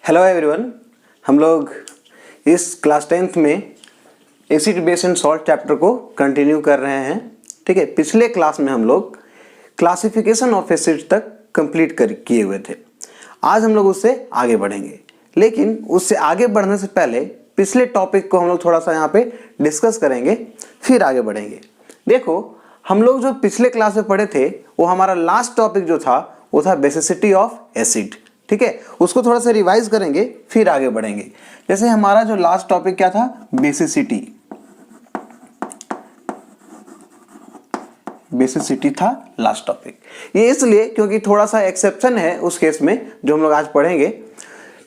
Hello everyone, हम लोग इस क्लास 10th में acid base and salt chapter को कंटिन्यू कर रहे हैं। ठीक है, पिछले क्लास में हम लोग क्लासिफिकेशन ऑफ एसिड तक कंप्लीट किए हुए थे। आज हम लोग उससे आगे बढ़ेंगे, लेकिन उससे आगे बढ़ने से पहले पिछले टॉपिक को हम लोग थोड़ा सा यहाँ पे डिस्कस करेंगे, फिर आगे बढ़ेंगे। देखो, हम लोग जो पिछले क्लास में पढ़े थे वो हमारा लास्ट टॉपिक जो था वो था बेसिसिटी ऑफ एसिड। ठीक है, उसको थोड़ा सा रिवाइज करेंगे फिर आगे बढ़ेंगे। जैसे हमारा जो लास्ट टॉपिक क्या था, बेसिसिटी। बेसिसिटी था लास्ट टॉपिक। ये इसलिए क्योंकि थोड़ा सा एक्सेप्शन है उस केस में जो हम लोग आज पढ़ेंगे।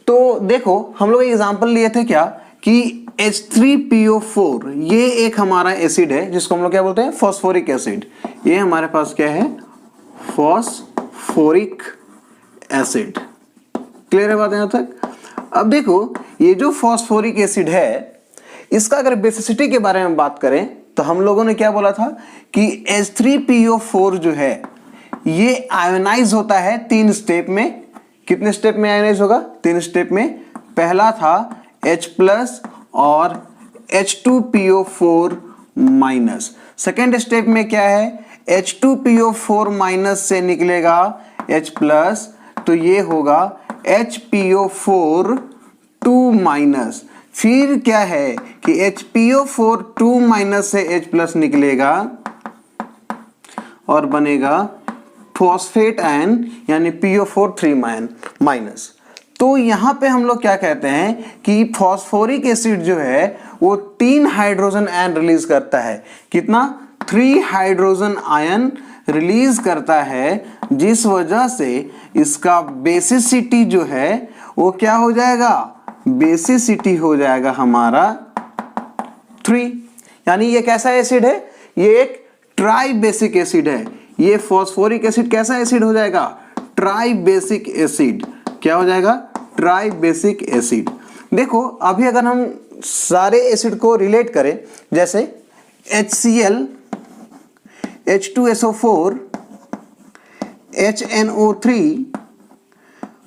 तो देखो, हम लोग एग्जांपल लिए थे क्या कि H3PO4 ये एक हमारा एसिड है जिसको हम लोग क्या बोलते हैं, फॉस्फोरिक एसिड। ये हमारे पास क्या है, फॉस्फोरिक एसिड। क्लियर है बात यहां तक? अब देखो, ये जो फॉस्फोरिक एसिड है इसका अगर बेसिसिटी के बारे में बात करें तो हम लोगों ने क्या बोला था कि H3PO4 जो है ये आयोनाइज होता है 3 स्टेप में। कितने स्टेप में आयोनाइज होगा? 3 स्टेप में। पहला था H+ और H2PO4 माइनस। सेकेंड स्टेप में क्या है, H2PO4 माइनस से निकलेगा H+, तो ये होगा HPO4 2 माइनस। फिर क्या है कि HPO4 2 माइनस से H+ निकलेगा और बनेगा फॉस्फेट आयन यानी PO4 3 माइनस। तो यहां पे हम लोग क्या कहते हैं कि फॉस्फोरिक एसिड जो है वो 3 हाइड्रोजन आयन रिलीज करता है। कितना? 3 हाइड्रोजन आयन रिलीज करता है, जिस वजह से इसका बेसिसिटी जो है वो क्या हो जाएगा, बेसिसिटी हो जाएगा हमारा 3। यानी ये कैसा एसिड है, ये एक ट्राई बेसिक एसिड है। ये फॉस्फोरिक एसिड कैसा एसिड हो जाएगा, ट्राई बेसिक एसिड। क्या हो जाएगा, ट्राई बेसिक एसिड। देखो, अभी अगर हम सारे एसिड को रिलेट करें, जैसे HCl, H2SO4, HNO3,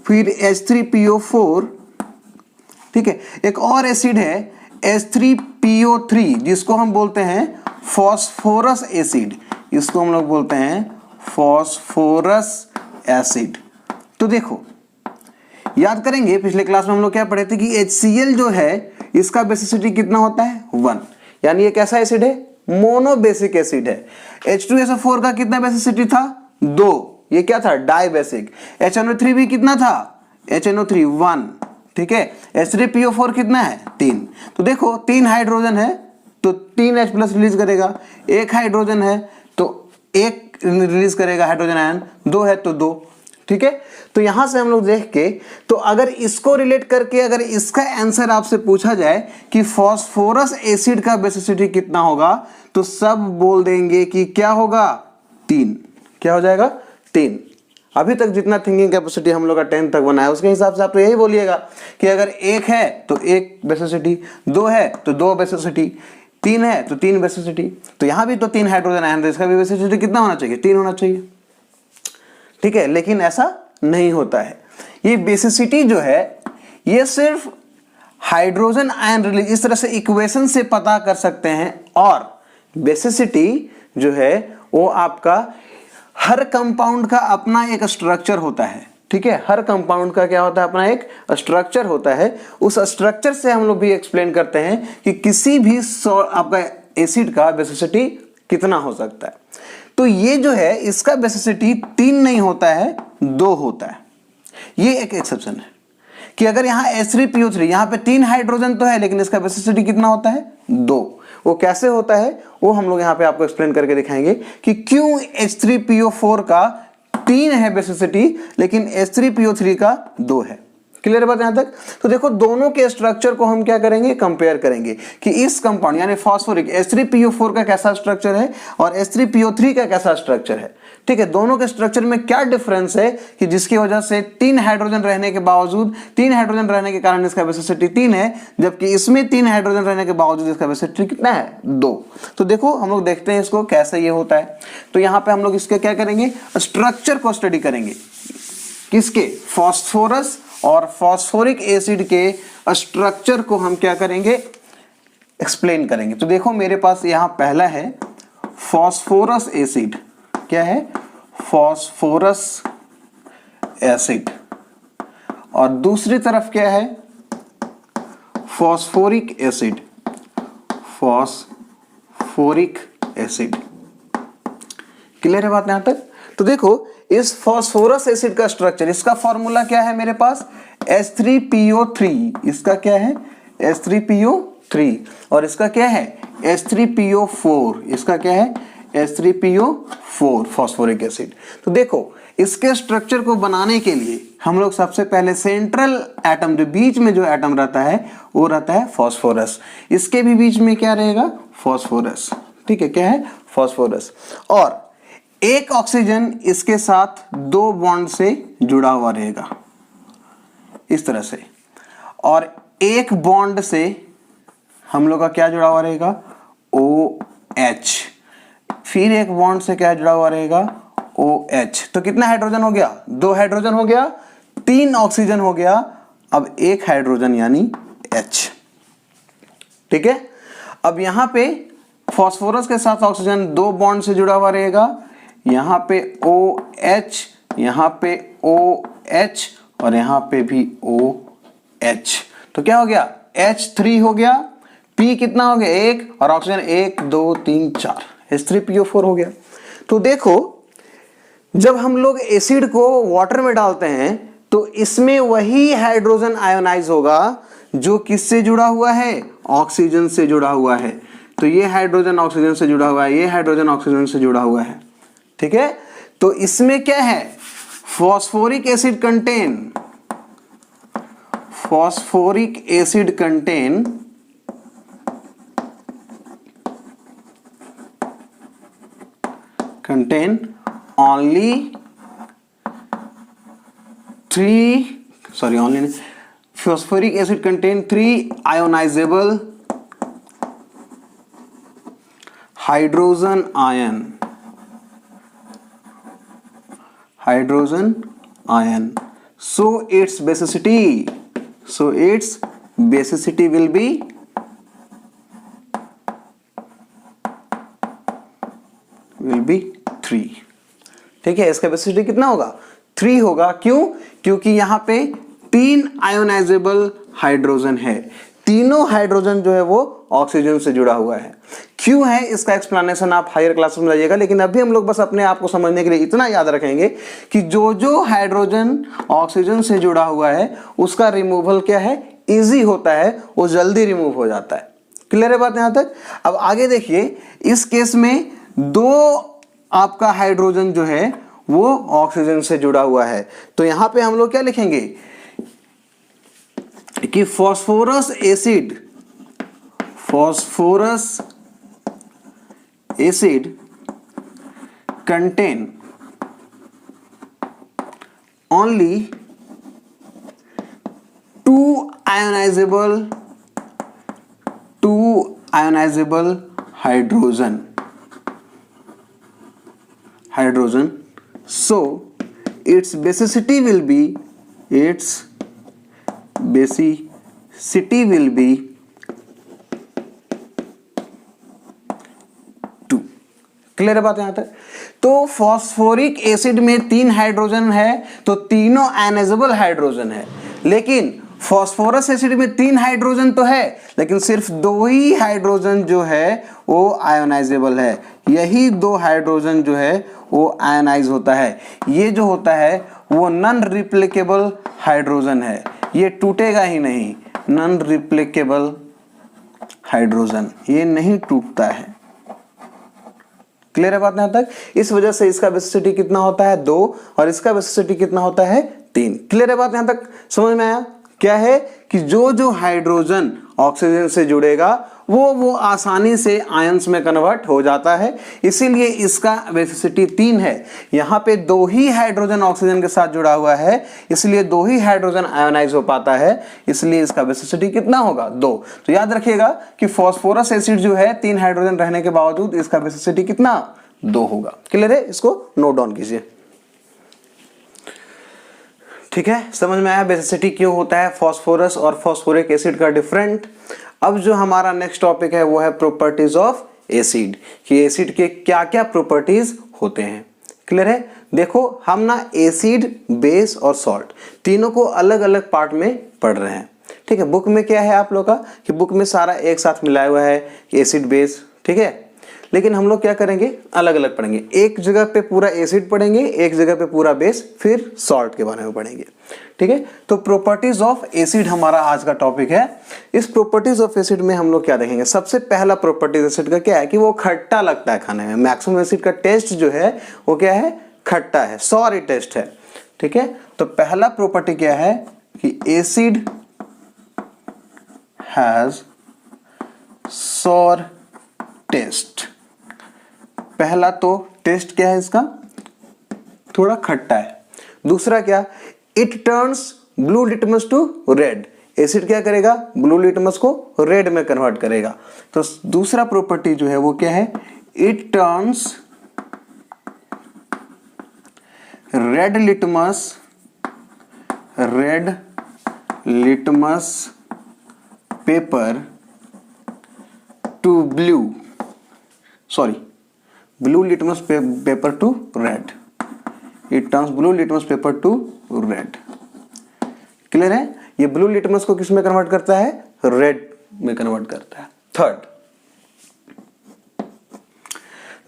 फिर H3PO4। ठीक है, एक और एसिड है H3PO3 जिसको हम बोलते हैं फॉस्फोरस एसिड। इसको हम लोग बोलते हैं फॉस्फोरस एसिड। तो देखो, याद करेंगे पिछले क्लास में हम लोग क्या पढ़े थे कि HCl जो है इसका बेसिसिटी कितना होता है, 1। यानी ये कैसा एसिड है, मोनो बेसिक एसिड है। H2SO4 का कितना बेसिसिटी था, 2। ये क्या था, डाई बेसिक। HNO3 भी कितना था, HNO3 1। ठीक है, H3PO4 कितना है, 3। तो देखो, 3 हाइड्रोजन है तो 3 H+ रिलीज करेगा, 1 हाइड्रोजन है तो 1 रिलीज करेगा हाइड्रोजन आयन, 2 है तो 2। ठीक है, तो यहां से हम लोग देख के, तो अगर इसको रिलेट करके अगर इसका आंसर आपसे पूछा जाए कि फॉस्फोरस एसिड का बेसिसिटी कितना होगा, तो सब बोल देंगे कि क्या होगा, 3। क्या हो जाएगा, 3। अभी तक जितना थिंकिंग कैपेसिटी हम लोग का 10 तक बनाया उसके हिसाब से आप तो यही बोलिएगा कि अगर 1 है तो 1 बेसिसिटी, 2 है तो 2 बेसिसिटी, 3 है तो 3 बेसिसिटी। तो यहां भी तो 3 हाइड्रोजन आयन, इसका भी बेसिसिटी कितना होना चाहिए, 3 होना चाहिए। ठीक है, लेकिन ऐसा नहीं होता है। ये बेसिसिटी जो है ये सिर्फ हाइड्रोजन आयन रिलीज, इस तरह से इक्वेशन से पता कर सकते हैं। और बेसिसिटी जो है वो आपका हर कंपाउंड का अपना एक स्ट्रक्चर होता है। ठीक है, हर कंपाउंड का क्या होता है, अपना एक स्ट्रक्चर होता है। उस स्ट्रक्चर से हम लोग भी एक्सप्लेन करते हैं कि किसी भी आपका एसिड का बेसिसिटी कितना हो सकता है। तो ये जो है इसका बेसिसिटी 3 नहीं होता है, 2 होता है। ये एक एक्सेप्शन है कि अगर यहाँ H3PO3, यहाँ पे 3 हाइड्रोजन तो है लेकिन इसका बेसिसिटी कितना होता है, 2। वो कैसे होता है वो हम लोग यहाँ पे आपको एक्सप्लेन करके दिखाएंगे कि क्यों H3PO4 का 3 है बेसिसिटी लेकिन H3PO3 का 2 है। क्लियर बात यहां तक? तो देखो, दोनों के स्ट्रक्चर को हम क्या करेंगे, कंपेयर करेंगे कि इस कंपाउंड यानी फॉस्फोरिक H3PO4 का कैसा स्ट्रक्चर है और H3PO3 का कैसा स्ट्रक्चर है। ठीक है, दोनों के स्ट्रक्चर में क्या डिफरेंस है कि जिसकी वजह से 3 हाइड्रोजन रहने के बावजूद, 3 हाइड्रोजन रहने के कारण इसका बेसिसिटी 3 है, जबकि इसमें 3 हाइड्रोजन रहने के बावजूद इसका बेसिसिटी कितना है, 2। तो देखो, हम लोग देखते हैं इसको कैसे ये होता है। तो यहाँ पे हम लोग इसके क्या करेंगे, स्ट्रक्चर को स्टडी करेंगे, किसके, फास्फोरस और फॉस्फोरिक एसिड के स्ट्रक्चर को हम क्या करेंगे, एक्सप्लेन करेंगे। तो देखो मेरे पास यहाँ पहला है फॉस्फोरस एसिड, क्या है, फॉस्फोरस एसिड, और दूसरी तरफ क्या है, phosphoric acid, phosphoric acid. Clear है बात यहां तक? तो देखो इस फॉस्फोरस एसिड का स्ट्रक्चर, इसका फॉर्मूला क्या है मेरे पास, H3PO3, इसका क्या है H3PO3, और इसका क्या है H3PO4, इसका क्या है H3PO4 फॉस्फोरिक एसिड। तो देखो इसके स्ट्रक्चर को बनाने के लिए हम लोग सबसे पहले सेंट्रल एटम, जो बीच में जो एटम रहता है वो रहता है फॉस्फोरस, इसके भी बीच में क्या रहेगा, फॉस्फोरस, ठीक है, क्या है, फॉस्फोरस, और एक ऑक्सीजन इसके साथ 2 बॉन्ड से जुड़ा हुआ रहेगा इस तरह से, और एक बॉन्ड से हम लोग का क्या जुड़ा हुआ रहेगा, OH, फिर एक बॉन्ड से क्या जुड़ा हुआ रहेगा, OH। तो कितना हाइड्रोजन हो गया, 2 हाइड्रोजन हो गया, 3 ऑक्सीजन हो गया, अब 1 हाइड्रोजन यानी H, ठीक है। अब यहां पे फॉस्फोरस के साथ ऑक्सीजन 2 बॉन्ड से जुड़ा हुआ रहेगा, यहां पे OH, यहां पे OH, और यहां पे भी OH। तो क्या हो गया, H3 हो गया, P कितना हो गया 1, और ऑक्सीजन 1 2 3 4, H3PO4 हो गया। तो देखो जब हम लोग एसिड को वाटर में डालते हैं तो इसमें वही हाइड्रोजन आयोनाइज होगा जो किससे जुड़ा हुआ है, ऑक्सीजन से जुड़ा हुआ है। तो ये हाइड्रोजन ऑक्सीजन से जुड़ा हुआ है, ये हाइड्रोजन ऑक्सीजन से जुड़ा हुआ है, ठीक है। तो इसमें क्या है, phosphoric acid contain, phosphoric acid contain only 3, sorry, only phosphoric acid contain 3 ionizable hydrogen ion, so its basicity will be 3, ठीक है। इसका बेसिसिटी कितना होगा, 3 होगा। क्यों, क्योंकि यहां पे 3 आयोनाइजेबल हाइड्रोजन है, तीनों हाइड्रोजन जो है वो ऑक्सीजन से जुड़ा हुआ है। क्यों है इसका एक्सप्लेनेशन आप हायर क्लास में जाइएगा, लेकिन अभी हम लोग बस अपने आप को समझने के लिए इतना याद रखेंगे कि जो जो हाइड्रोजन ऑक्सीजन से जुड़ा हुआ है उसका रिमूवल क्या है, इजी होता है, वो जल्दी रिमूव हो जाता है। क्लियर है बात यहां तक? अब आगे देखिए, इस केस में 2 आपका हाइड्रोजन जो है वो ऑक्सीजन से जुड़ा हुआ है। तो यहां पे हम लोग क्या लिखेंगे कि phosphorous acid contain only 2 ionizable hydrogen, so its basicity will be 2। Clear है बात यहां तक? तो फॉस्फोरिक एसिड में 3 हाइड्रोजन है, तो तीनों आयनाइजेबल हाइड्रोजन है, लेकिन फॉस्फोरस एसिड में 3 हाइड्रोजन तो है, लेकिन सिर्फ 2 ही हाइड्रोजन जो है वो आयोनाइजेबल है। यही 2 हाइड्रोजन जो है वो आयनाइज होता है। ये जो होता है वो नॉन रिप्लिकेबल हाइड्रोजन है, ये टूटेगा ही नहीं, नॉन रिप्लिकेबल हाइड्रोजन, ये नहीं टूटता है। क्लियर है बात यहां तक? इस वजह से इसका बेसिसिटी कितना होता है 2, और इसका बेसिसिटी कितना होता है 3। क्लियर है बात यहां तक? समझ में आया? क्या है कि जो जो हाइड्रोजन ऑक्सीजन से जुड़ेगा वो आसानी से आयंस में कन्वर्ट हो जाता है, इसीलिए इसका बेसिसिटी 3 है। यहाँ पे 2 ही हाइड्रोजन ऑक्सीजन के साथ जुड़ा हुआ है, इसलिए 2 ही हाइड्रोजन आयोनाइज हो पाता है, इसलिए इसका बेसिसिटी कितना होगा 2। तो याद रखिएगा कि फॉस्फोरस एसिड जो है 3 हाइड्रोजन रहने के बावजूद इसका बेसिसिटी कितना 2 होगा। क्लियर है? इसको नोट डाउन कीजिए। ठीक है, समझ में आया बेसिसिटी क्यों होता है फास्फोरस और फास्फोरिक एसिड का डिफरेंट। अब जो हमारा नेक्स्ट टॉपिक है वो है प्रॉपर्टीज ऑफ एसिड, कि एसिड के क्या क्या प्रॉपर्टीज होते हैं। क्लियर है? देखो हम ना एसिड, बेस और सॉल्ट तीनों को अलग अलग पार्ट में पढ़ रहे हैं। ठीक है, बुक में क्या है आप लोग का कि बुक में सारा एक साथ मिलाया हुआ है एसिड बेस, ठीक है, लेकिन हम लोग क्या करेंगे अलग अलग पढ़ेंगे। एक जगह पे पूरा एसिड पढ़ेंगे, एक जगह पे पूरा बेस, फिर सॉल्ट के बारे में पढ़ेंगे। ठीक है, तो प्रॉपर्टीज ऑफ एसिड हमारा आज का टॉपिक है। इस प्रॉपर्टीज ऑफ एसिड में हम लोग क्या देखेंगे, सबसे पहला प्रॉपर्टीज एसिड का क्या है कि वो खट्टा लगता है खाने में। मैक्सिमम एसिड का टेस्ट जो है वो क्या है, खट्टा है, सॉरी टेस्ट है। ठीक है, तो पहला प्रॉपर्टी क्या है कि एसिड हैज सॉर टेस्ट। पहला तो टेस्ट क्या है इसका, थोड़ा खट्टा है। दूसरा क्या, it turns blue litmus to red. Acid क्या करेगा, ब्लू लिटमस को रेड में कन्वर्ट करेगा। तो दूसरा प्रॉपर्टी जो है वो क्या है, it turns red litmus paper to blue, sorry blue litmus paper to red. It turns blue litmus paper to red. Clear है? ये ब्लू लिटमस को किस में कन्वर्ट करता है, रेड में कन्वर्ट करता है। थर्ड,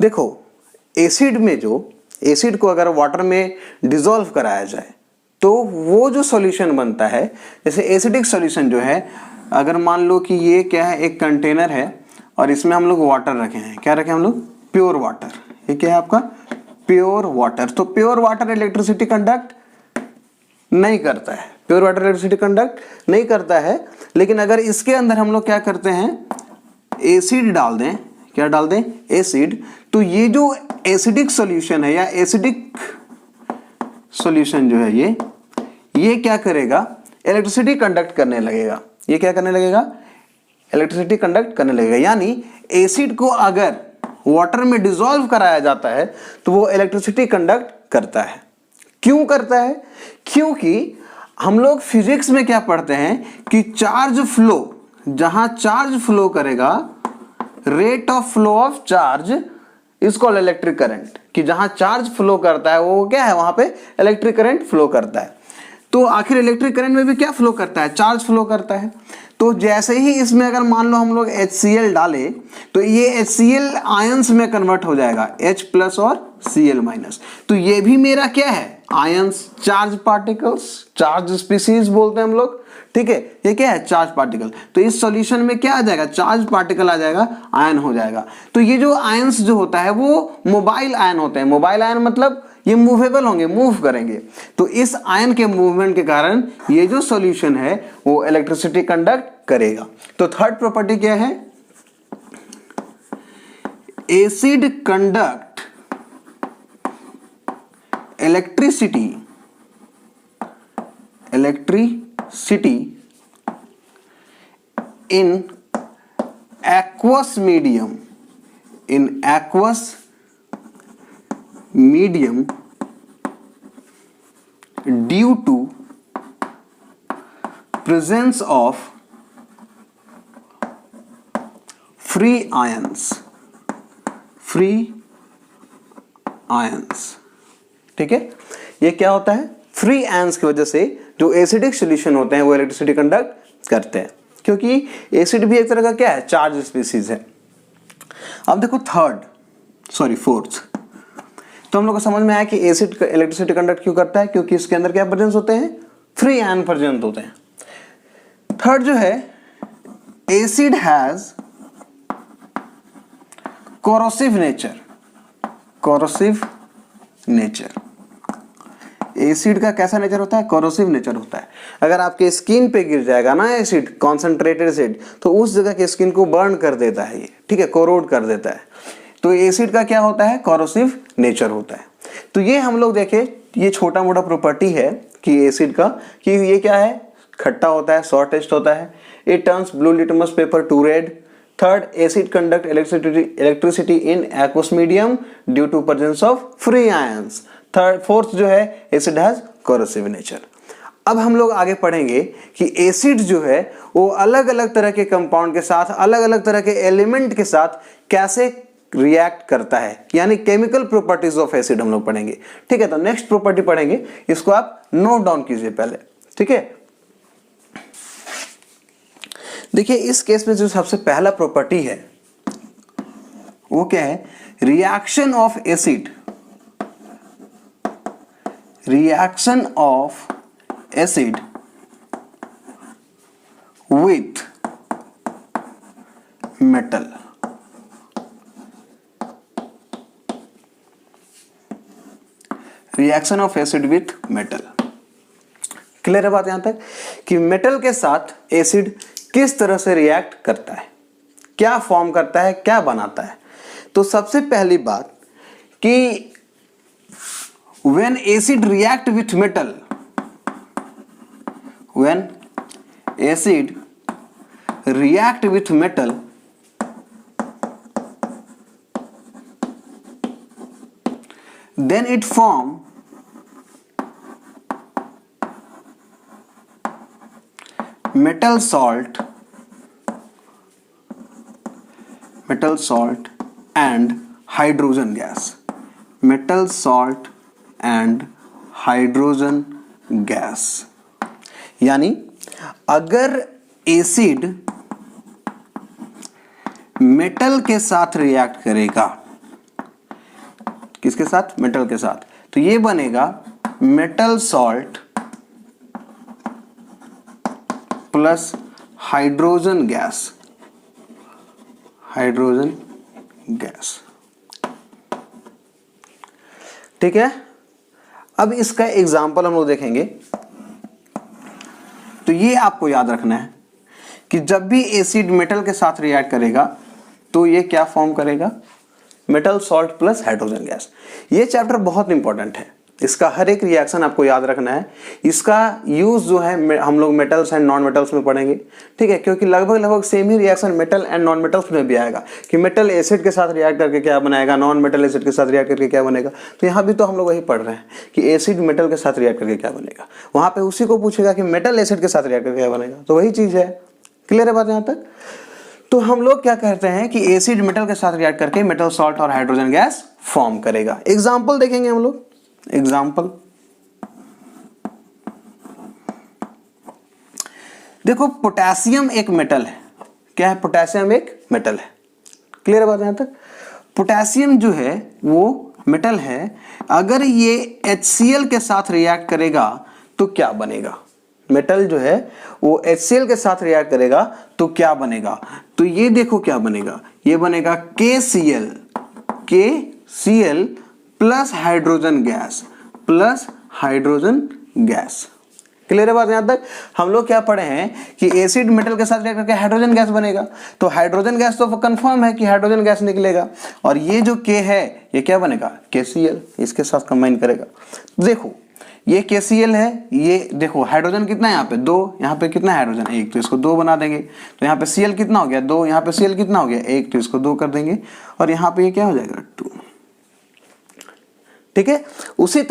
देखो एसिड में जो एसिड को अगर वाटर में डिसॉल्व कराया जाए तो वो जो सॉल्यूशन बनता है, जैसे एसिडिक सॉल्यूशन जो है, अगर मान लो कि ये क्या है, एक कंटेनर है और इसमें हम लोग वाटर रखे हैं। क्या रखे हम लोग, प्योर वाटर। ये क्या है आपका, प्योर वाटर। तो प्योर वाटर इलेक्ट्रिसिटी कंडक्ट नहीं करता है, प्योर वाटर इलेक्ट्रिसिटी कंडक्ट नहीं करता है। लेकिन अगर इसके अंदर हम लोग क्या करते हैं, एसिड डाल दें, क्या डाल दें, एसिड, तो ये जो एसिडिक सॉल्यूशन है या एसिडिक सॉल्यूशन जो है ये क्या करेगा, इलेक्ट्रिसिटी कंडक्ट करने लगेगा। ये क्या करने लगेगा, इलेक्ट्रिसिटी कंडक्ट करने लगेगा। यानी एसिड को अगर वाटर में डिसॉल्व कराया जाता है तो वो इलेक्ट्रिसिटी कंडक्ट करता है। क्यों करता है, क्योंकि हम लोग फिजिक्स में क्या पढ़ते हैं कि चार्ज फ्लो, जहां चार्ज फ्लो करेगा, rate of flow of charge is called electric current. कि जहां चार्ज फ्लो करता है वो क्या है, वहां पे इलेक्ट्रिक करंट फ्लो करता है। तो आखिर इलेक्ट्रिक करंट में भी क्या फ्लो करता है, चार्ज फ्लो करता है। तो जैसे ही इसमें अगर मान लो हम लोग HCl डाले तो ये HCl आयंस में कन्वर्ट हो जाएगा, H प्लस और Cl माइनस। तो ये भी मेरा क्या है, ions, charge particles, charge species बोलते हैं हम लोग। ठीक है, ये क्या है, चार्ज पार्टिकल। तो इस सॉल्यूशन में क्या आ जाएगा, चार्ज पार्टिकल आ जाएगा, आयन हो जाएगा। तो ये जो आयंस जो होता है वो मोबाइल आयन होते हैं। मोबाइल आयन मतलब ये मूवेबल होंगे, मूव करेंगे। तो इस आयन के मूवमेंट के कारण ये जो सॉल्यूशन है वो इलेक्ट्रिसिटी कंडक्ट करेगा। तो थर्ड प्रॉपर्टी क्या है, acid conduct electricity in aqueous medium due to presence of free ions। ठीक है, ये क्या होता है, फ्री आयंस की वजह से जो एसिडिक सॉल्यूशन होते हैं वो इलेक्ट्रिसिटी कंडक्ट करते हैं, क्योंकि एसिड भी एक तरह का क्या है, चार्ज स्पीसीज है। अब देखो फोर्थ, तो हम लोग को समझ में आया कि एसिड इलेक्ट्रिसिटी कंडक्ट क्यों करता है, क्योंकि इसके अंदर क्या प्रेजेंस होते हैं, फ्री आयन प्रेजेंट होते हैं। थर्ड जो है, acid has corrosive nature. Acid का कैसा नेचर होता है, कोरोसिव नेचर होता है। अगर आपके स्किन पे गिर जाएगा ना एसिड, कॉन्सेंट्रेटेड एसिड, तो उस जगह के स्किन को बर्न कर देता है ये, ठीक है, कोरोड कर देता है। तो एसिड का क्या होता है, कोरोसिव नेचर होता है। तो ये हम लोग देखे, ये छोटा मोटा प्रॉपर्टी है कि एसिड का, कि ये क्या है, खट्टा होता है, सॉर टेस्ट होता है। It turns blue litmus paper to red. Third, acid conduct electricity in aqueous medium due to presence of free ions. Fourth जो है, एसिड हैज कोरोसिव नेचर। अब हम लोग आगे पढ़ेंगे कि एसिड जो है वो अलग अलग तरह के कंपाउंड के साथ, अलग अलग तरह के एलिमेंट के साथ कैसे रिएक्ट करता है, यानी केमिकल प्रॉपर्टीज ऑफ एसिड हम लोग पढ़ेंगे। ठीक है, तो नेक्स्ट प्रॉपर्टी पढ़ेंगे, इसको आप नोट डाउन कीजिए पहले। ठीक है, देखिए इस केस में जो सबसे पहला प्रॉपर्टी है वो क्या है, reaction of acid, reaction of acid with metal. Reaction of acid with metal. Clear है बात यहां तक कि मेटल के साथ एसिड किस तरह से रिएक्ट करता है, क्या फॉर्म करता है, क्या बनाता है। तो सबसे पहली बात कि when acid react with metal, when acid react with metal, then it form metal salt and hydrogen gas, metal salt and hydrogen gas। यानी अगर एसिड मेटल के साथ रिएक्ट करेगा, किसके साथ, मेटल के साथ, तो ये बनेगा metal salt plus hydrogen gas, hydrogen gas. ठीक है, अब इसका एग्जाम्पल हम लोग देखेंगे। तो ये आपको याद रखना है कि जब भी एसिड मेटल के साथ रिएक्ट करेगा तो ये क्या फॉर्म करेगा, metal salt plus hydrogen gas. ये चैप्टर बहुत इंपॉर्टेंट है, इसका हर एक रिएक्शन आपको याद रखना है। इसका यूज जो है हम लोग मेटल्स एंड नॉन मेटल्स में पढ़ेंगे। ठीक है, क्योंकि लगभग same he reaction metal and non metals में भी आएगा कि मेटल एसिड के साथ रिएक्ट करके क्या बनाएगा, नॉन मेटल एसिड के साथ रिएक्ट करके क्या बनेगा। तो यहाँ भी तो हम लोग वही पढ़ रहे हैं कि एसिड मेटल के साथ रिएक्ट करके क्या बनेगा, वहाँ पे उसी को पूछेगा कि मेटल एसिड के साथ रिएक्ट करके क्या बनेगा, तो वही चीज़ है। क्लियर है बात यहाँ तक। तो हम लोग क्या कहते हैं कि एसिड मेटल के साथ रिएक्ट करके मेटल सॉल्ट और हाइड्रोजन गैस फॉर्म करेगा। एग्जाम्पल देखेंगे हम लोग। एग्जाम्पल देखो, पोटेशियम एक मेटल है। क्या है, पोटेशियम एक मेटल है। क्लियर है बात यहां तक। पोटेशियम जो है वो मेटल है, अगर ये HCl के साथ रिएक्ट करेगा तो क्या बनेगा, मेटल जो है वो HCl के साथ रिएक्ट करेगा तो क्या बनेगा, तो ये देखो क्या बनेगा, ये बनेगा KCl plus hydrogen gas, plus hydrogen gas. Clear है बात यहां तक। हम लोग क्या पढ़े हैं कि एसिड मेटल के साथ रिएक्ट करके हाइड्रोजन गैस बनेगा, तो हाइड्रोजन गैस तो कंफर्म है कि हाइड्रोजन गैस निकलेगा, और ये जो K है ये क्या बनेगा, KCl, इसके साथ कंबाइन करेगा। देखो ये KCl है, ये देखो हाइड्रोजन कितना है यहाँ पे 2, यहाँ पे कितना है हाइड्रोजन 1, तो इसको 2 बना देंगे। तो यहाँ पे Cl कितना हो गया 2, यहाँ पे Cl कितना हो गया 1, तो इसको 2 कर देंगे, और यहाँ पे ये क्या हो जाएगा 2। ठीक है, उसी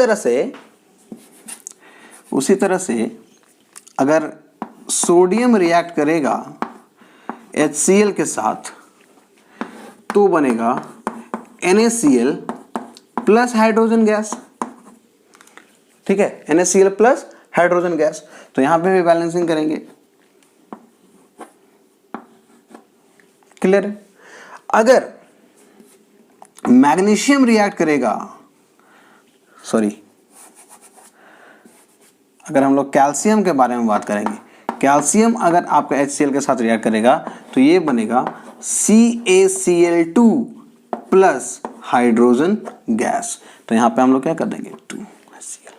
तरह से अगर सोडियम रिएक्ट करेगा HCl के साथ तो बनेगा NaCl प्लस हाइड्रोजन गैस। ठीक है, NaCl प्लस हाइड्रोजन गैस, तो यहां पे भी बैलेंसिंग करेंगे। क्लियर है। अगर मैग्नीशियम रिएक्ट करेगा, अगर हम लोग कैल्शियम के बारे में बात करेंगे, कैल्शियम अगर आपका HCl के साथ रिएक्ट करेगा तो ये बनेगा CaCl2 प्लस हाइड्रोजन गैस। तो यहाँ पे हम लोग क्या कर देंगे 2HCl,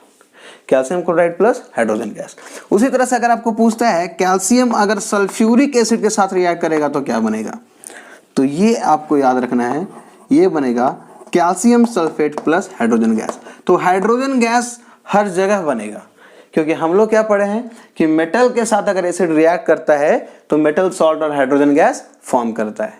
calcium chloride plus hydrogen gas. उसी तरह से अगर आपको पूछता है कैल्शियम अगर सल्फ्यूरिक एसिड के साथ रिएक्ट करेगा तो क्या बनेगा, तो ये आपको याद रखना है, ये बनेगा calcium sulphate plus hydrogen gas. तो हाइड्रोजन गैस हर जगह बनेगा, क्योंकि हम लोग क्या पढ़े हैं कि मेटल के साथ अगर एसिड रिएक्ट करता है तो मेटल सॉल्ट और हाइड्रोजन गैस फॉर्म करता है।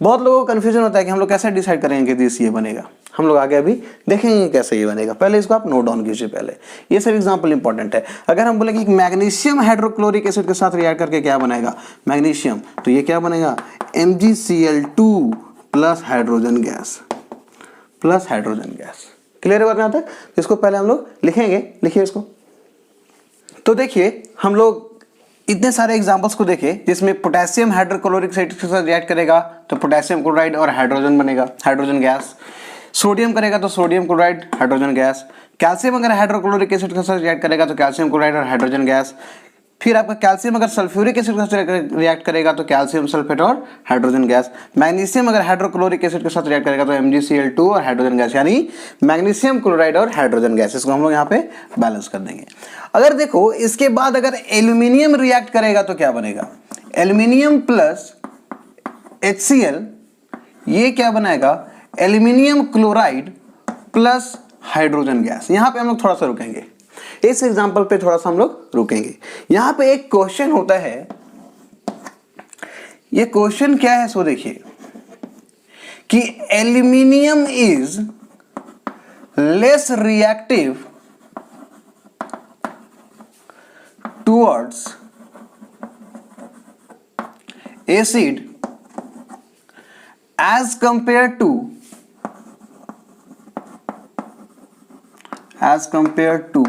बहुत लोगों को कंफ्यूजन होता है कि हम लोग कैसे डिसाइड करेंगे कि दिस ये बनेगा। हम लोग आगे अभी देखेंगे कैसे ये बनेगा, पहले इसको आप नोट डाउन कीजिए। पहले ये सब एग्जांपल इंपॉर्टेंट है। अगर हम बोलेंगे कि मैग्नीशियम हाइड्रोक्लोरिक एसिड के साथ रिएक्ट करके क्या बनेगा, मैग्नीशियम, तो ये क्या बनेगा, MgCl2 plus hydrogen gas, plus hydrogen gas. Clear है बात यहाँ तक? इसको पहले हम लोग लिखेंगे, लिखिए इसको। तो देखिए हम लोग इतने सारे एग्जांपल्स को देखें जिसमें पोटेशियम हाइड्रोक्लोरिक एसिड के साथ रिएक्ट करेगा तो पोटेशियम क्लोराइड और हाइड्रोजन बनेगा, हाइड्रोजन गैस। सोडियम करेगा तो sodium chloride, hydrogen gas. Calcium अगर हाइड्रोक्लोरिक एसिड के साथ रिएक्ट करेगा तो कैल्शियम क्लोराइड और हाइड्रोजन गैस। फिर आपका कैल्शियम अगर सल्फ्यूरिक एसिड के साथ रिएक्ट करेगा तो कैल्शियम सल्फेट और हाइड्रोजन गैस। मैग्नीशियम अगर हाइड्रोक्लोरिक एसिड के साथ रिएक्ट करेगा तो MgCl2 और हाइड्रोजन गैस, यानी मैग्नीशियम क्लोराइड और हाइड्रोजन गैस। इसको हम लोग यहाँ पे बैलेंस कर देंगे। अगर देखो इसके बाद अगर एल्यूमिनियम रिएक्ट करेगा तो क्या बनेगा, एल्यूमिनियम प्लस HCl, ये क्या बनाएगा, aluminium chloride plus hydrogen gas. यहां पे हम लोग थोड़ा सा रुकेंगे, इस एग्जांपल पे थोड़ा सा हम लोग रुकेंगे। यहां पे एक क्वेश्चन होता है, ये क्वेश्चन क्या है सो देखिए कि aluminium is less reactive towards acid as compared to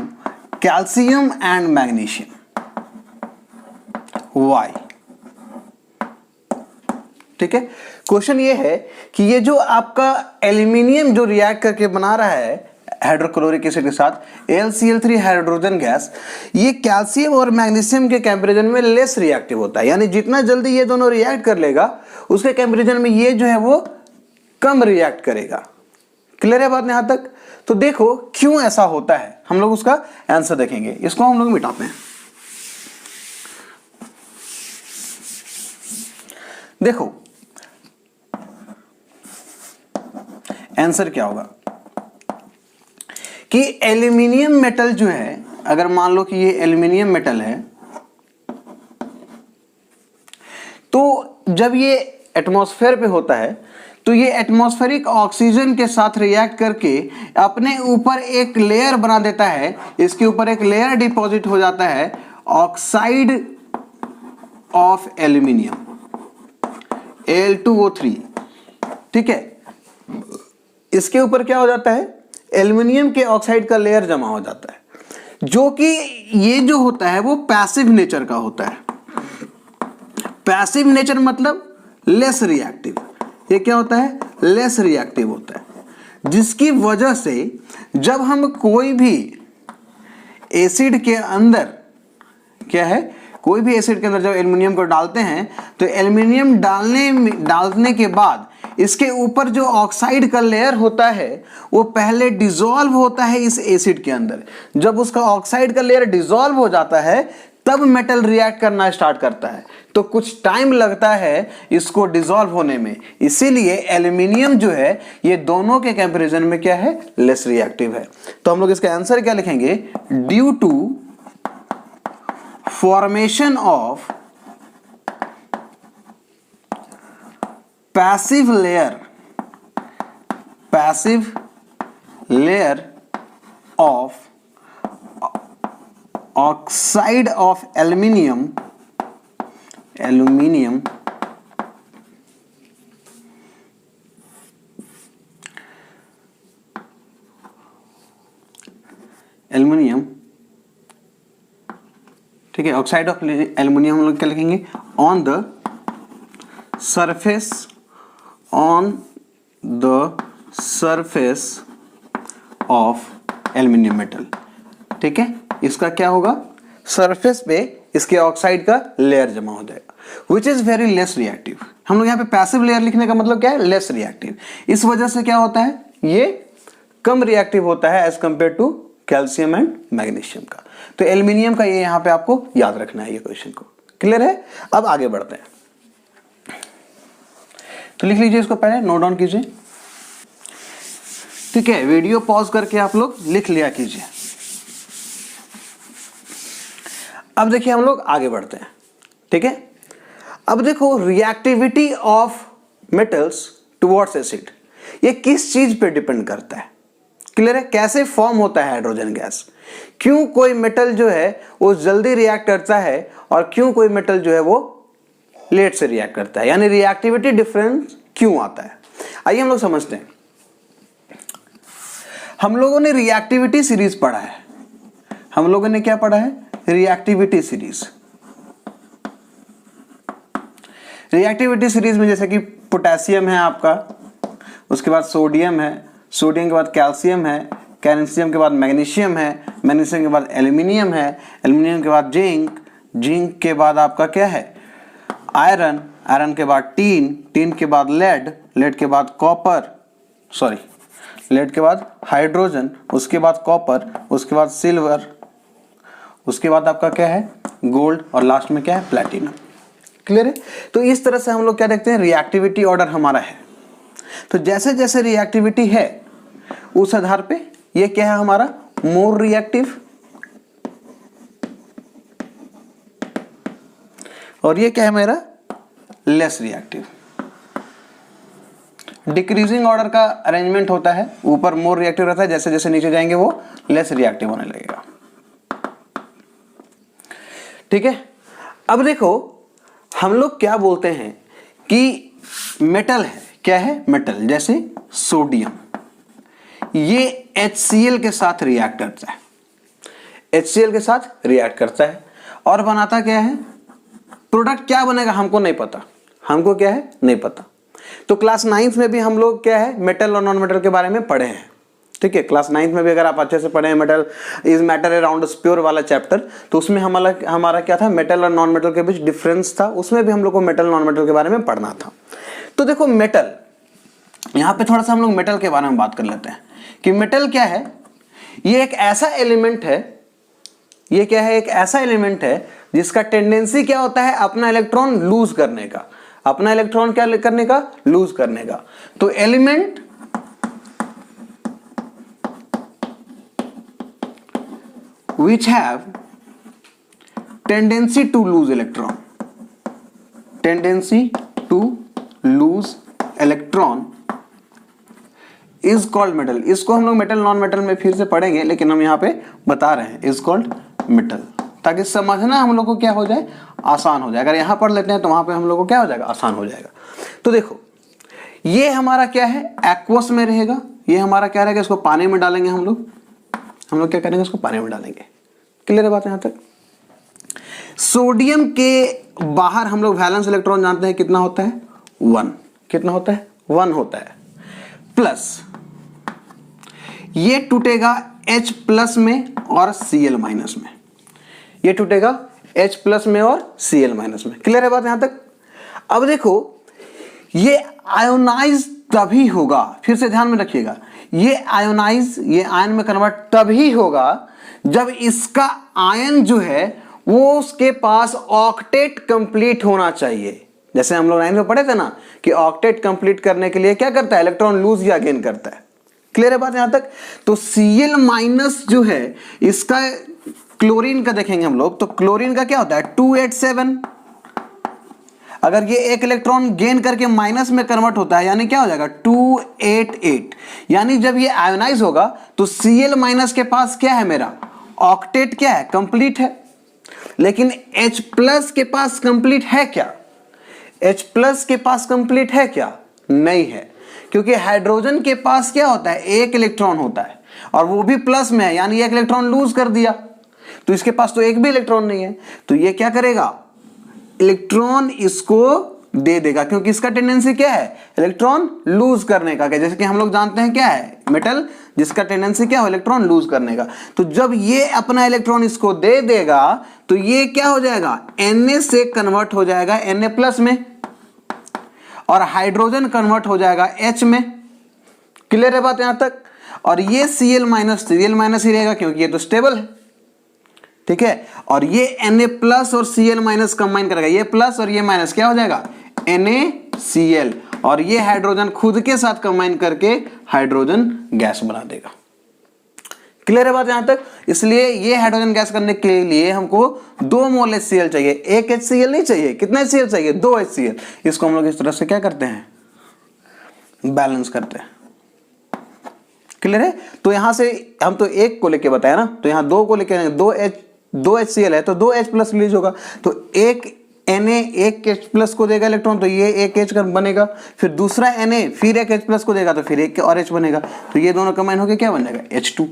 calcium and magnesium. Why? ठीक है, क्वेश्चन ये है कि ये जो आपका एल्यूमिनियम जो रिएक्ट करके बना रहा है हाइड्रोक्लोरिक एसिड के साथ AlCl3 हाइड्रोजन गैस, ये कैल्शियम और मैग्नीशियम के कंपैरिजन में लेस रिएक्टिव होता है, यानी जितना जल्दी ये दोनों रिएक्ट कर लेगा उसके कंपैरिजन में ये जो है वो कम रिएक्ट करेगा। क्लियर है बात यहां तक? तो देखो क्यों ऐसा होता है, हम लोग उसका आंसर देखेंगे। इसको हम लोग मिटाते हैं। देखो आंसर क्या होगा कि एल्यूमिनियम मेटल जो है, अगर मान लो कि ये एल्यूमिनियम मेटल है, तो जब ये एटमॉस्फेयर पे होता है तो ये एटमॉस्फेरिक ऑक्सीजन के साथ रिएक्ट करके अपने ऊपर एक लेयर बना देता है, इसके ऊपर एक लेयर डिपॉजिट हो जाता है, ऑक्साइड ऑफ एल्यूमिनियम Al2O3। ठीक है, इसके ऊपर क्या हो जाता है, एल्यूमिनियम के ऑक्साइड का लेयर जमा हो जाता है, जो कि ये जो होता है वो पैसिव नेचर का होता है। पैसिव नेचर मतलब लेस रिएक्टिव। ये क्या होता है, लेस रिएक्टिव होता है, जिसकी वजह से जब हम कोई भी एसिड के अंदर क्या है, कोई भी एसिड के अंदर जब एल्यूमिनियम को डालते हैं तो एल्यूमिनियम डालने के बाद इसके ऊपर जो ऑक्साइड का लेयर होता है वो पहले डिसॉल्व होता है इस एसिड के अंदर। जब उसका ऑक्साइड का लेयर डिसॉल्व हो जाता है तब मेटल रिएक्ट करना स्टार्ट करता है, तो कुछ टाइम लगता है इसको डिसॉल्व होने में। इसीलिए एल्यूमिनियम जो है ये दोनों के कंपैरिजन में क्या है, लेस रिएक्टिव है। तो हम लोग इसका आंसर क्या लिखेंगे, due to formation of passive layer of oxide of aluminium ठीक है, ऑक्साइड ऑफ एल्यूमिनियम हम लोग क्या लिखेंगे, on the surface of aluminium metal. ठीक है, इसका क्या होगा, सरफेस पे इसके ऑक्साइड का लेयर जमा हो जाएगा, which is very less reactive. हम लोग यहाँ पे पैसिव लेयर लिखने का मतलब क्या है, लेस रिएक्टिव। इस वजह से क्या होता है, ये कम रिएक्टिव होता है as compared to calcium and magnesium का। तो एल्यूमिनियम का ये यहाँ पे आपको याद रखना है ये क्वेश्चन को। क्लियर है? अब आगे बढ़ते हैं, तो लिख लीजिए इसको, पहले नोट डाउन कीजिए। ठीक है, वीडियो पॉज करके आप लोग लिख लिया कीजिए। अब देखिए हम लोग आगे बढ़ते हैं। ठीक है, अब देखो reactivity of metals towards acid. ये किस चीज पे डिपेंड करता है? क्लियर है? कैसे फॉर्म होता है हाइड्रोजन गैस, क्यों कोई मेटल जो है वो जल्दी रिएक्ट करता है और क्यों कोई मेटल जो है वो लेट से रिएक्ट करता है, यानी रिएक्टिविटी डिफरेंस क्यों आता है। आइए हम लोग समझते हैं। हम लोगों ने रिएक्टिविटी सीरीज पढ़ा है। हम लोगों ने क्या पढ़ा है? Reactivity series. रिएक्टिविटी सीरीज में जैसे कि पोटेशियम है आपका, उसके बाद सोडियम है, सोडियम के बाद कैल्शियम है, कैल्शियम के बाद मैग्नीशियम है, मैग्नीशियम के बाद एल्यूमिनियम है, एल्यूमिनियम के बाद जिंक, जिंक के बाद आपका क्या है? आयरन, आयरन के बाद टीन, टीन के बाद लेड, लेड के बाद कॉपर, सॉरी लेड के बाद हाइड्रोजन, उसके बाद कॉपर, उसके बाद सिल्वर, उसके बाद आपका क्या है? गोल्ड, और लास्ट में क्या है? प्लैटिनम। क्लियर है? तो इस तरह से हम लोग क्या देखते हैं? रिएक्टिविटी ऑर्डर हमारा है। तो जैसे जैसे रिएक्टिविटी है उस आधार पे ये क्या है हमारा? मोर रिएक्टिव, और ये क्या है मेरा? Less reactive. डिक्रीजिंग ऑर्डर का अरेंजमेंट होता है, ऊपर मोर रिएक्टिव रहता है, जैसे जैसे नीचे जाएंगे वो लेस रिएक्टिव होने लगेगा। ठीक है, अब देखो हम लोग क्या बोलते हैं कि मेटल है, क्या है? मेटल, जैसे सोडियम, ये HCl के साथ रिएक्ट करता है, HCl के साथ रिएक्ट करता है और बनाता क्या है? प्रोडक्ट क्या बनेगा हमको नहीं पता, हमको क्या है? नहीं पता। तो क्लास 9th में भी हम लोग क्या है? मेटल और नॉन मेटल के बारे में पढ़े हैं। ठीक है, क्लास 9th में भी अगर आप अच्छे से पढ़े हैं metal is matter around pure वाला चैप्टर, तो उसमें हमारा क्या था? मेटल और नॉन मेटल के बीच डिफरेंस था, उसमें भी हम लोग को मेटल नॉन मेटल के बारे में पढ़ना था। तो देखो मेटल, यहाँ पे थोड़ा सा हम लोग मेटल के बारे में बात कर लेते हैं कि मेटल क्या है। ये एक ऐसा एलिमेंट है, ये क्या है? एक ऐसा एलिमेंट है जिसका टेंडेंसी क्या होता है? अपना इलेक्ट्रॉन लूज करने का, अपना इलेक्ट्रॉन क्या करने का? लूज करने का। तो element which have tendency to lose electron, tendency to lose electron is called metal। इसको हम लोग मेटल नॉन मेटल में फिर से पढ़ेंगे, लेकिन हम यहाँ पे बता रहे हैं is called metal, ताकि समझना हम लोग को क्या हो जाए? आसान हो जाए। अगर यहाँ पढ़ लेते हैं तो वहां पे हम लोग को क्या हो जाएगा? आसान हो जाएगा। तो देखो ये हमारा क्या है? एक्वस में रहेगा। ये हमारा क्या रहेगा? इसको पानी में डालेंगे हम लोग क्या करेंगे? इसको पानी में डालेंगे। क्लियर है बात यहाँ तक? सोडियम के बाहर हम लोग वैलेंस इलेक्ट्रॉन जानते हैं कितना होता है? 1। कितना होता है? 1 होता है। प्लस ये टूटेगा H प्लस में और Cl माइनस में, ये टूटेगा H प्लस में और Cl माइनस में। क्लियर है बात यहाँ तक? अब देखो ये आयोनाइज तभी होगा, फिर से ध्यान में रखिएगा, ये आयोनाइज, ये आयन में कन्वर्ट तभी होगा जब इसका आयन जो है वो उसके पास ऑक्टेट कंप्लीट होना चाहिए। जैसे हम लोग 9 में पढ़े थे ना कि ऑक्टेट कंप्लीट करने के लिए क्या करता है? इलेक्ट्रॉन लूज या गेन करता है। क्लियर है बात यहां तक? तो Cl माइनस जो है इसका, क्लोरीन का देखेंगे हम लोग, तो क्लोरीन का क्या होता है? 287। अगर ये एक इलेक्ट्रॉन गेन करके माइनस में कन्वर्ट होता है, यानी क्या हो जाएगा? 288। यानी जब ये आयोनाइज होगा तो Cl माइनस के पास क्या है? मेरा ऑक्टेट क्या है? कंप्लीट है। लेकिन H प्लस के पास कंप्लीट है क्या? H प्लस के पास कंप्लीट है क्या? नहीं है, क्योंकि हाइड्रोजन के पास क्या होता है? एक इलेक्ट्रॉन होता है और वो भी प्लस में है, यानी एक इलेक्ट्रॉन लूज कर दिया, तो इसके पास तो एक भी इलेक्ट्रॉन नहीं है। तो ये क्या करेगा? इलेक्ट्रॉन इसको दे देगा, क्योंकि इसका टेंडेंसी क्या है? इलेक्ट्रॉन लूज करने का। जैसे कि हम लोग जानते हैं क्या है? मेटल जिसका टेंडेंसी क्या हो? इलेक्ट्रॉन लूज करने का। तो जब ये अपना इलेक्ट्रॉन इसको दे देगा तो ये क्या हो जाएगा? Na से कन्वर्ट हो जाएगा Na प्लस में, और हाइड्रोजन कन्वर्ट हो जाएगा H में। क्लियर है बात यहां तक? और ये Cl माइनस ही रहेगा, क्योंकि ये तो स्टेबल है। ठीक है, और ये Na प्लस और Cl माइनस कंबाइन करेगा, ये प्लस और ये माइनस क्या हो जाएगा? NaCl, और ये हाइड्रोजन खुद के साथ कंबाइन करके हाइड्रोजन गैस बना देगा। क्लियर है बात यहां तक? इसलिए ये हाइड्रोजन गैस करने के लिए हमको 2 मोल HCl चाहिए, एक HCl नहीं चाहिए। कितना HCl चाहिए? 2 HCl। इसको हम लोग इस तरह से क्या करते हैं? बैलेंस करते हैं। क्लियर है? तो यहां से हम तो एक को लेके बताया ना, तो यहां दो को लेके दो HCl है तो 2H प्लस रिलीज होगा, तो एक Na एक H प्लस को देगा इलेक्ट्रॉन, तो ये एक H बनेगा, फिर दूसरा Na फिर एक H प्लस को देगा तो फिर एक और H बनेगा, तो ये दोनों कंबाइन होकर क्या बन जाएगा H2।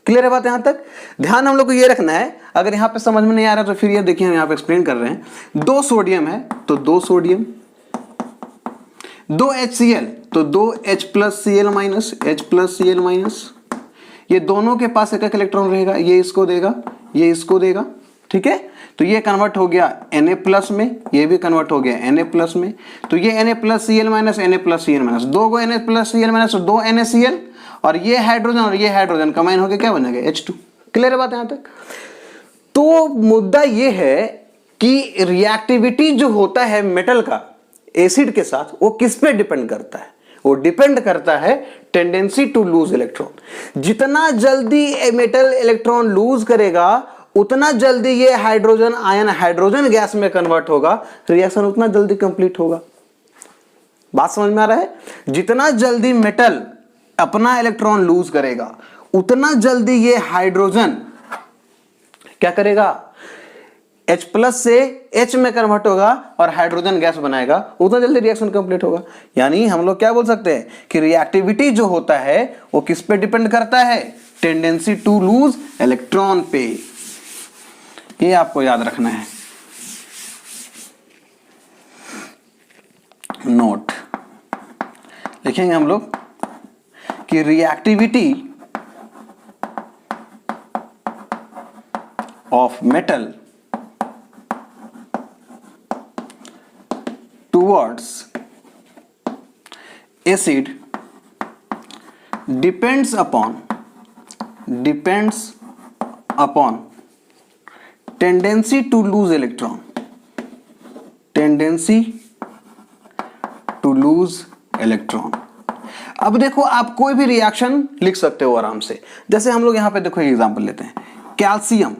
क्लियर है बात यहां तक? ध्यान हम लोग को ये रखना है, अगर यहां पे समझ में नहीं आ रहा तो फिर ये देखिए हम यहां पे एक्सप्लेन कर रहे हैं। 2 सोडियम है तो 2 सोडियम, 2 HCl तो 2 H plus Cl minus, H plus Cl minus, ये दोनों के पास एक एक इलेक्ट्रॉन रहेगा, ये इसको देगा, ये इसको देगा, ठीक है? तो ये कन्वर्ट हो गया Na प्लस में, ये भी कन्वर्ट हो गया Na प्लस में, तो ये Na plus Cl minus, Na plus Cl minus, दो को Na plus Cl minus, 2 NaCl, और ये हाइड्रोजन कंबाइन होकर क्या बनेगा H2। क्लियर है बात यहां तक? तो मुद्दा ये है कि रिएक्टिविटी जो होता है मेटल का एसिड के साथ, वो किस पे डिपेंड करता है? वो डिपेंड करता है टेंडेंसी टू लूज इलेक्ट्रॉन। जितना जल्दी मेटल इलेक्ट्रॉन लूज करेगा उतना जल्दी ये हाइड्रोजन आयन हाइड्रोजन गैस में कन्वर्ट होगा, रिएक्शन उतना जल्दी कंप्लीट होगा। बात समझ में आ रहा है? जितना जल्दी मेटल अपना इलेक्ट्रॉन लूज करेगा उतना जल्दी ये हाइड्रोजन क्या करेगा, H प्लस से H में कन्वर्ट होगा और हाइड्रोजन गैस बनाएगा, उतना जल्दी रिएक्शन कंप्लीट होगा। यानी हम लोग क्या बोल सकते हैं कि रिएक्टिविटी जो होता है वो किस पे डिपेंड करता है? टेंडेंसी टू लूज इलेक्ट्रॉन पे। ये आपको याद रखना है। नोट लिखेंगे हम लोग कि reactivity of metal towards acid depends upon tendency to lose electron, अब देखो आप कोई भी रिएक्शन लिख सकते हो आराम से। जैसे हम लोग यहां पे देखो एग्जांपल लेते हैं, calcium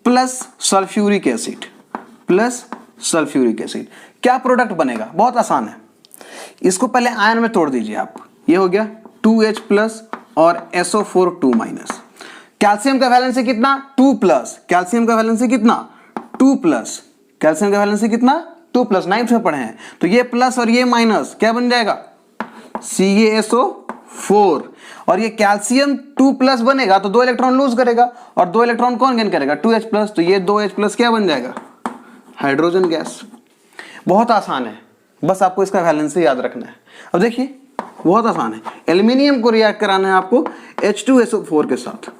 plus sulphuric acid plus sulphuric acid, क्या प्रोडक्ट बनेगा? बहुत आसान है, इसको पहले आयन में तोड़ दीजिए आप, ये हो गया 2H प्लस और SO4 2 माइनस। कैल्शियम का वैलेंसी कितना? 2 प्लस, कैल्शियम का वैलेंसी कितना? 2 प्लस, कैल्शियम का वैलेंसी कितना? 2 प्लस, 9th में पढ़े हैं। तो ये प्लस और ये माइनस क्या बन जाएगा? CaSO4, और ये कैल्शियम 2 प्लस बनेगा तो 2 इलेक्ट्रॉन लूज करेगा, और 2 इलेक्ट्रॉन कौन गेन करेगा? 2H प्लस, तो ये 2H प्लस क्या बन जाएगा? Hydrogen gas. बहुत आसान है, बस आपको इसका वैलेंसी याद रखना है। अब देखिए बहुत आसान है, एल्यूमिनियम को रिएक्ट कराना है आपको H2SO4 के साथ।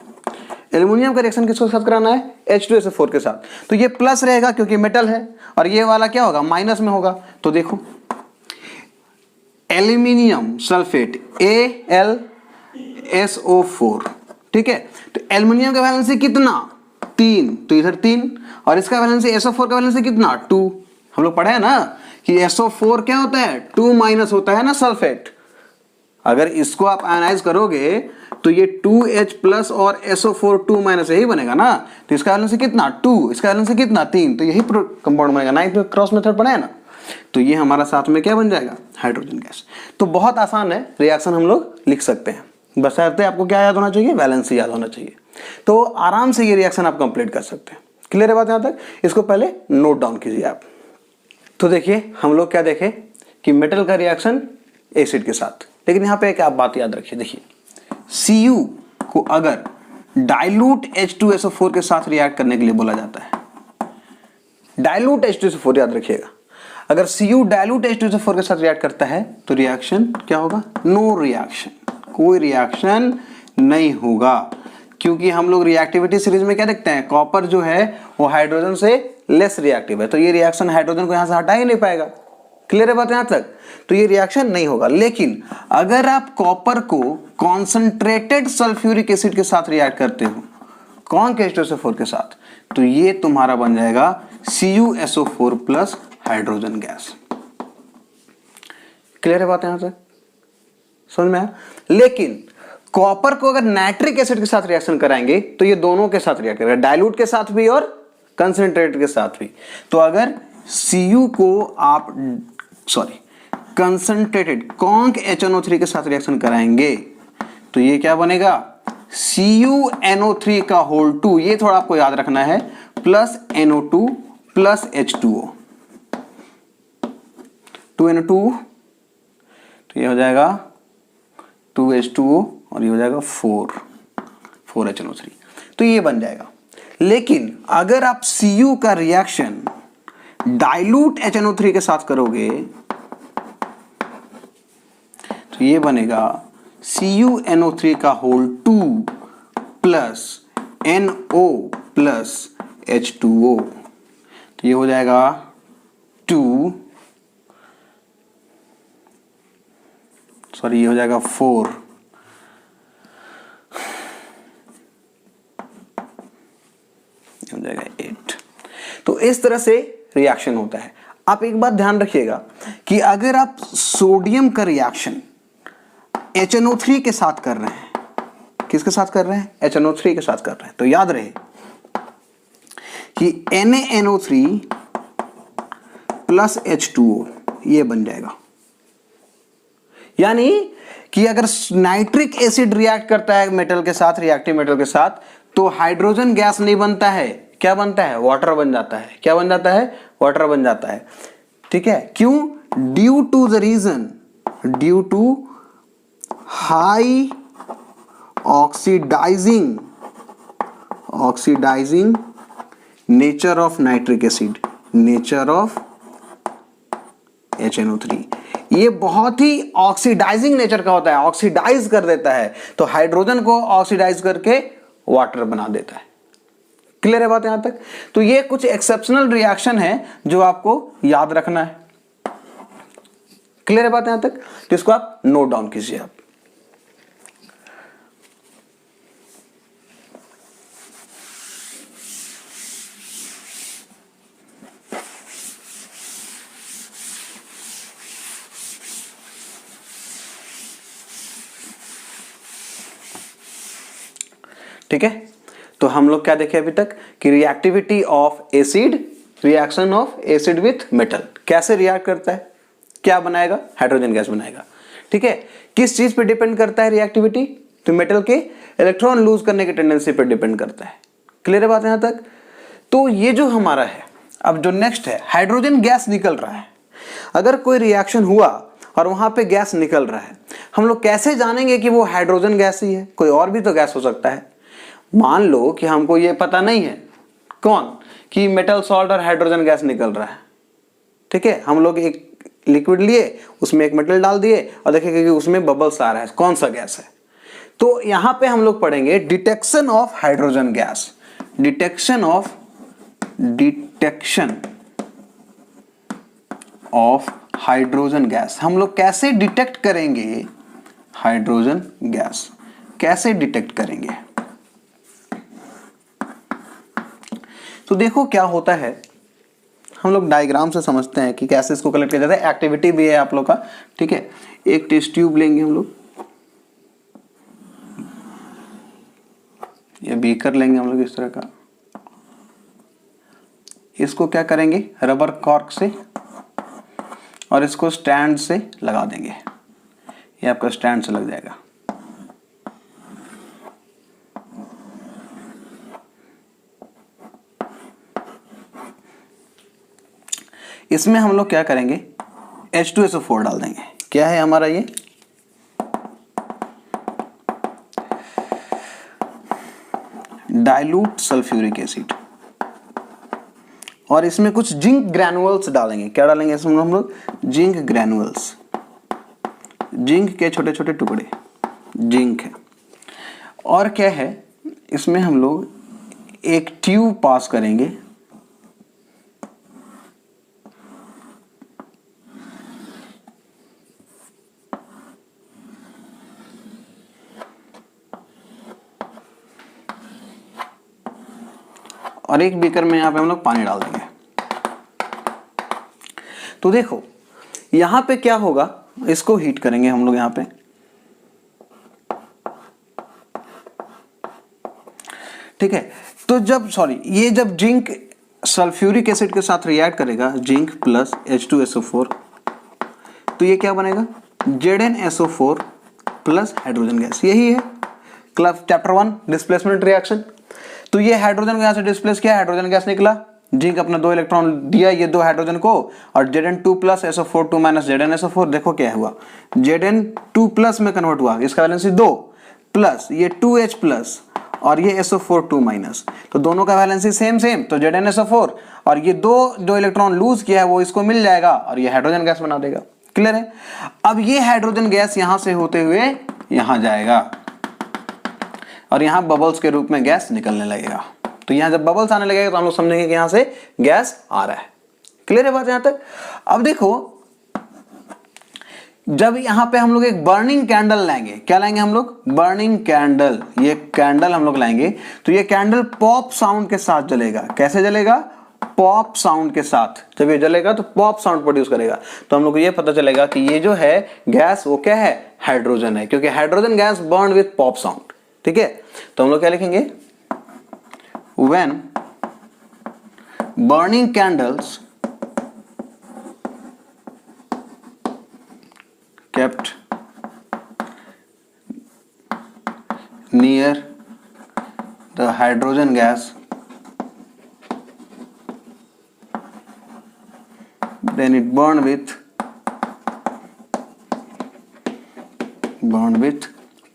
एल्यूमिनियम का रिएक्शन किसके साथ कराना है? H2SO4 के साथ। तो ये प्लस रहेगा क्योंकि मेटल है, और ये वाला क्या होगा? माइनस में होगा। तो देखो एल्यूमिनियम सल्फेट AlSO4, ठीक है? तो एल्यूमिनियम का वैलेंसी कितना? 3, तो इधर 3, और इसका वैलेंसी SO4 का वैलेंसी कितना? 2। हम लोग पढ़े हैं ना कि SO4 क्या होता है? 2 माइनस होता है ना सल्फेट। अगर इसको आप आयनाइज करोगे तो ये 2H प्लस और SO4 2 माइनस यही बनेगा ना, तो इसका वैलेंसी कितना? 2, इसका वैलेंसी कितना? 3, तो यही कंपाउंड बनेगा। 9th में क्रॉस मेथड पढ़े है ना, तो ये हमारा साथ में क्या बन जाएगा? Hydrogen gas. तो बहुत आसान है, रिएक्शन हम लोग लिख सकते हैं, बशर्ते आपको क्या याद होना चाहिए? वैलेंसी याद होना चाहिए। तो आराम से ये रिएक्शन आप कंप्लीट कर सकते हैं। क्लियर है बात यहां तक? इसको पहले नोट डाउन कीजिए आप। तो देखिए हम लोग क्या देखे कि मेटल का रिएक्शन एसिड के साथ, लेकिन यहां पे एक आप बात याद रखिए। देखिए Cu को अगर डाइल्यूट H2SO4 के साथ रिएक्ट करने के लिए बोला जाता है, डाइल्यूट H2SO4 याद रखिएगा, अगर Cu डाइल्यूट H2SO4 के साथ रिएक्ट करता है तो रिएक्शन क्या होगा? नो रिएक्शन, कोई रिएक्शन नहीं होगा, क्योंकि हम लोग रिएक्टिविटी सीरीज में क्या देखते हैं? कॉपर जो है वो हाइड्रोजन से लेस रिएक्टिव है, तो ये रिएक्शन हाइड्रोजन को यहां से हटा ही नहीं पाएगा। क्लियर है बात यहां तक? तो ये रिएक्शन नहीं होगा। लेकिन अगर आप कॉपर को कॉन्सेंट्रेटेड सल्फ्यूरिक एसिड के साथ रिएक्ट करते हो, कौन के H2SO4 के साथ, तो ये तुम्हारा बन जाएगा CuSO4 plus hydrogen gas. Clear है बात यहां तक? समझ में आया? लेकिन कॉपर को अगर नाइट्रिक एसिड के साथ रिएक्शन कराएंगे तो ये दोनों के साथ रिएक्ट करेगा, डाइल्यूट के साथ भी और कंसंट्रेटेड के साथ भी। तो अगर Cu को आप कंसंट्रेटेड कॉन्क HNO3 के साथ रिएक्शन कराएंगे तो ये क्या बनेगा, CuNO3 का होल 2, ये थोड़ा आपको याद रखना है, plus NO2 plus H2O, 2NO2, तो ये हो जाएगा 2H2O और ये हो जाएगा 4HNO3, तो ये बन जाएगा। लेकिन अगर आप Cu का रिएक्शन डाइल्यूट HNO3 के साथ करोगे तो ये बनेगा CuNO3 का whole 2 plus NO plus H2O, तो ये हो जाएगा 2, सॉरी ये हो जाएगा 4, ये हो जाएगा 8। तो इस तरह से रिएक्शन होता है। आप एक बात ध्यान रखिएगा कि अगर आप सोडियम का रिएक्शन HNO3 के साथ कर रहे हैं, किसके साथ कर रहे हैं, HNO3 के साथ कर रहे हैं, तो याद रहे कि NaNO3 प्लस H2O ये बन जाएगा। यानी कि अगर नाइट्रिक एसिड रिएक्ट करता है मेटल के साथ, रिएक्टिव मेटल के साथ, तो हाइड्रोजन गैस नहीं बनता है, क्या बनता है, वाटर बन जाता है। क्या बन जाता है, वाटर बन जाता है। ठीक है, क्यों, due to the reason, due to high oxidising nature of nitric acid, nature of HNO3, ये बहुत ही ऑक्सीडाइजिंग नेचर का होता है, ऑक्सीडाइज कर देता है, तो हाइड्रोजन को ऑक्सीडाइज करके वाटर बना देता है। क्लियर है बात यहां तक। तो ये कुछ एक्सेप्शनल रिएक्शन है जो आपको याद रखना है। क्लियर है बात यहां तक, जिसको आप नोट डाउन कीजिए आप। ठीक है, तो हम लोग क्या देखे अभी तक कि reactivity of acid, reaction of acid with metal, कैसे रिएक्ट करता है, क्या बनाएगा, हाइड्रोजन गैस बनाएगा। ठीक है, किस चीज पे डिपेंड करता है रिएक्टिविटी, तो मेटल के इलेक्ट्रॉन लूज करने की टेंडेंसी पे डिपेंड करता है। क्लियर है बात यहां तक। तो ये जो हमारा है, अब जो नेक्स्ट है, हाइड्रोजन गैस निकल रहा है। अगर कोई रिएक्शन हुआ और वहां पे गैस निकल रहा है, हम लोग कैसे जानेंगे कि वो हाइड्रोजन गैस ही है, कोई और भी तो गैस हो सकता है। मान लो कि हमको ये पता नहीं है कौन, कि मेटल सॉल्ट और हाइड्रोजन गैस निकल रहा है। ठीक है, हम लोग एक लिक्विड लिए, उसमें एक मेटल डाल दिए और देखेंगे कि उसमें बबल्स आ रहा है, कौन सा गैस है। तो यहां पे हम लोग पढ़ेंगे detection of hydrogen gas, detection of hydrogen gas. हम लोग कैसे डिटेक्ट करेंगे हाइड्रोजन गैस, कैसे डिटेक्ट करेंगे। तो देखो क्या होता है, हम लोग डायग्राम से समझते हैं कि कैसे इसको कलेक्ट किया जाता है। एक्टिविटी भी है आप लोग का। ठीक है, एक टेस्ट ट्यूब लेंगे हम लोग, ये बीकर लेंगे हम लोग इस तरह का, इसको क्या करेंगे रबर कॉर्क से और इसको स्टैंड से लगा देंगे, ये आपका स्टैंड से लग जाएगा। इसमें हम लोग क्या करेंगे, H2SO4 डाल देंगे। क्या है हमारा ये, डाइल्यूट सल्फ्यूरिक एसिड, और इसमें कुछ जिंक ग्रैनुअल्स डालेंगे। क्या डालेंगे इसमें हम लोग, जिंक ग्रैनुअल्स, जिंक के छोटे छोटे टुकड़े, जिंक है। और क्या है, इसमें हम लोग एक ट्यूब पास करेंगे, और एक बीकर में यहां पे हम लोग पानी डाल देंगे। तो देखो यहां पे क्या होगा, इसको हीट करेंगे हम लोग यहां पे। ठीक है, तो जब ये जब जिंक सल्फ्यूरिक एसिड के साथ रिएक्ट करेगा, जिंक प्लस H2SO4, तो ये क्या बनेगा, ZnSO4 प्लस हाइड्रोजन गैस, यही है क्लब चैप्टर 1 डिस्प्लेसमेंट रिएक्शन। तो ये हाइड्रोजन को यहाँ से डिस्प्लेस किया, हाइड्रोजन गैस निकला, जिंक अपना 2 इलेक्ट्रॉन दिया ये 2 हाइड्रोजन को, और Zn2 plus SO4 2 minus ZnSO4, देखो क्या हुआ, Zn2 प्लस में कन्वर्ट हुआ, इसका वैलेंसी 2 प्लस ये 2H प्लस और ये SO4 2 माइनस, तो दोनों का वैलेंसी सेम सेम, तो ZnSO4 और ये जो इलेक्ट्रॉन लूज किया है वो इसको मिल जाएगा और ये हाइड्रोजन गैस बना देगा। क्लियर है? अब ये हाइड्रोजन गैस यहां से होते हुए यहां जाएगा और यहां बबल्स के रूप में गैस निकलने लगेगा। तो यहां जब बबल्स आने लगेगा तो हम लोग समझेंगे कि यहां से गैस आ रहा है। क्लियर है बात यहां तक? अब देखो, जब यहां पे हम लोग एक बर्निंग कैंडल लाएंगे, क्या लाएंगे हम लोग? बर्निंग कैंडल, ये कैंडल हम लोग लाएंगे, तो ये कैंडल पॉप साउंड के साथ जलेगा। कैसे जलेगा? पॉप साउंड के साथ। जब ये जलेगा तो पॉप साउंड प्रोड्यूस करेगा, तो हम लोग को ये पता चलेगा कि ये जो है गैस वो क्या है? हाइड्रोजन है, क्योंकि hydrogen gas burn with pop sound. ठीक है, तो हम लोग क्या लिखेंगे? When burning candles kept near the hydrogen gas, then it burned with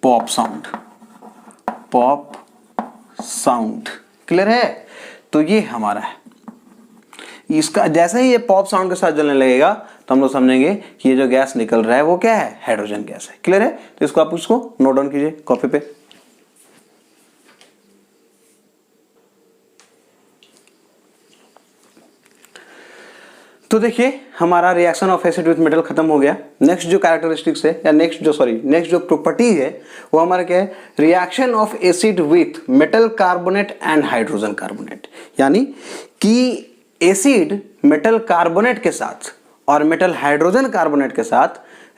pop sound. Pop sound. Clear है? तो ये हमारा है, इसका जैसे ही ये पॉप साउंड के साथ जलने लगेगा तो हम लोग समझेंगे कि ये जो गैस निकल रहा है वो क्या है? हाइड्रोजन गैस है। क्लियर है? तो इसको आप उसको नोट डाउन कीजिए कॉपी पे। तो देखिए हमारा reaction of acid with metal खत्म हो गया। नेक्स्ट जो कैरेक्टरिस्टिक्स है या नेक्स्ट जो प्रॉपर्टी है वो हमारा क्या है? Reaction of acid with metal carbonate and hydrogen carbonate, यानी कि एसिड मेटल कार्बोनेट के साथ और मेटल हाइड्रोजन कार्बोनेट के साथ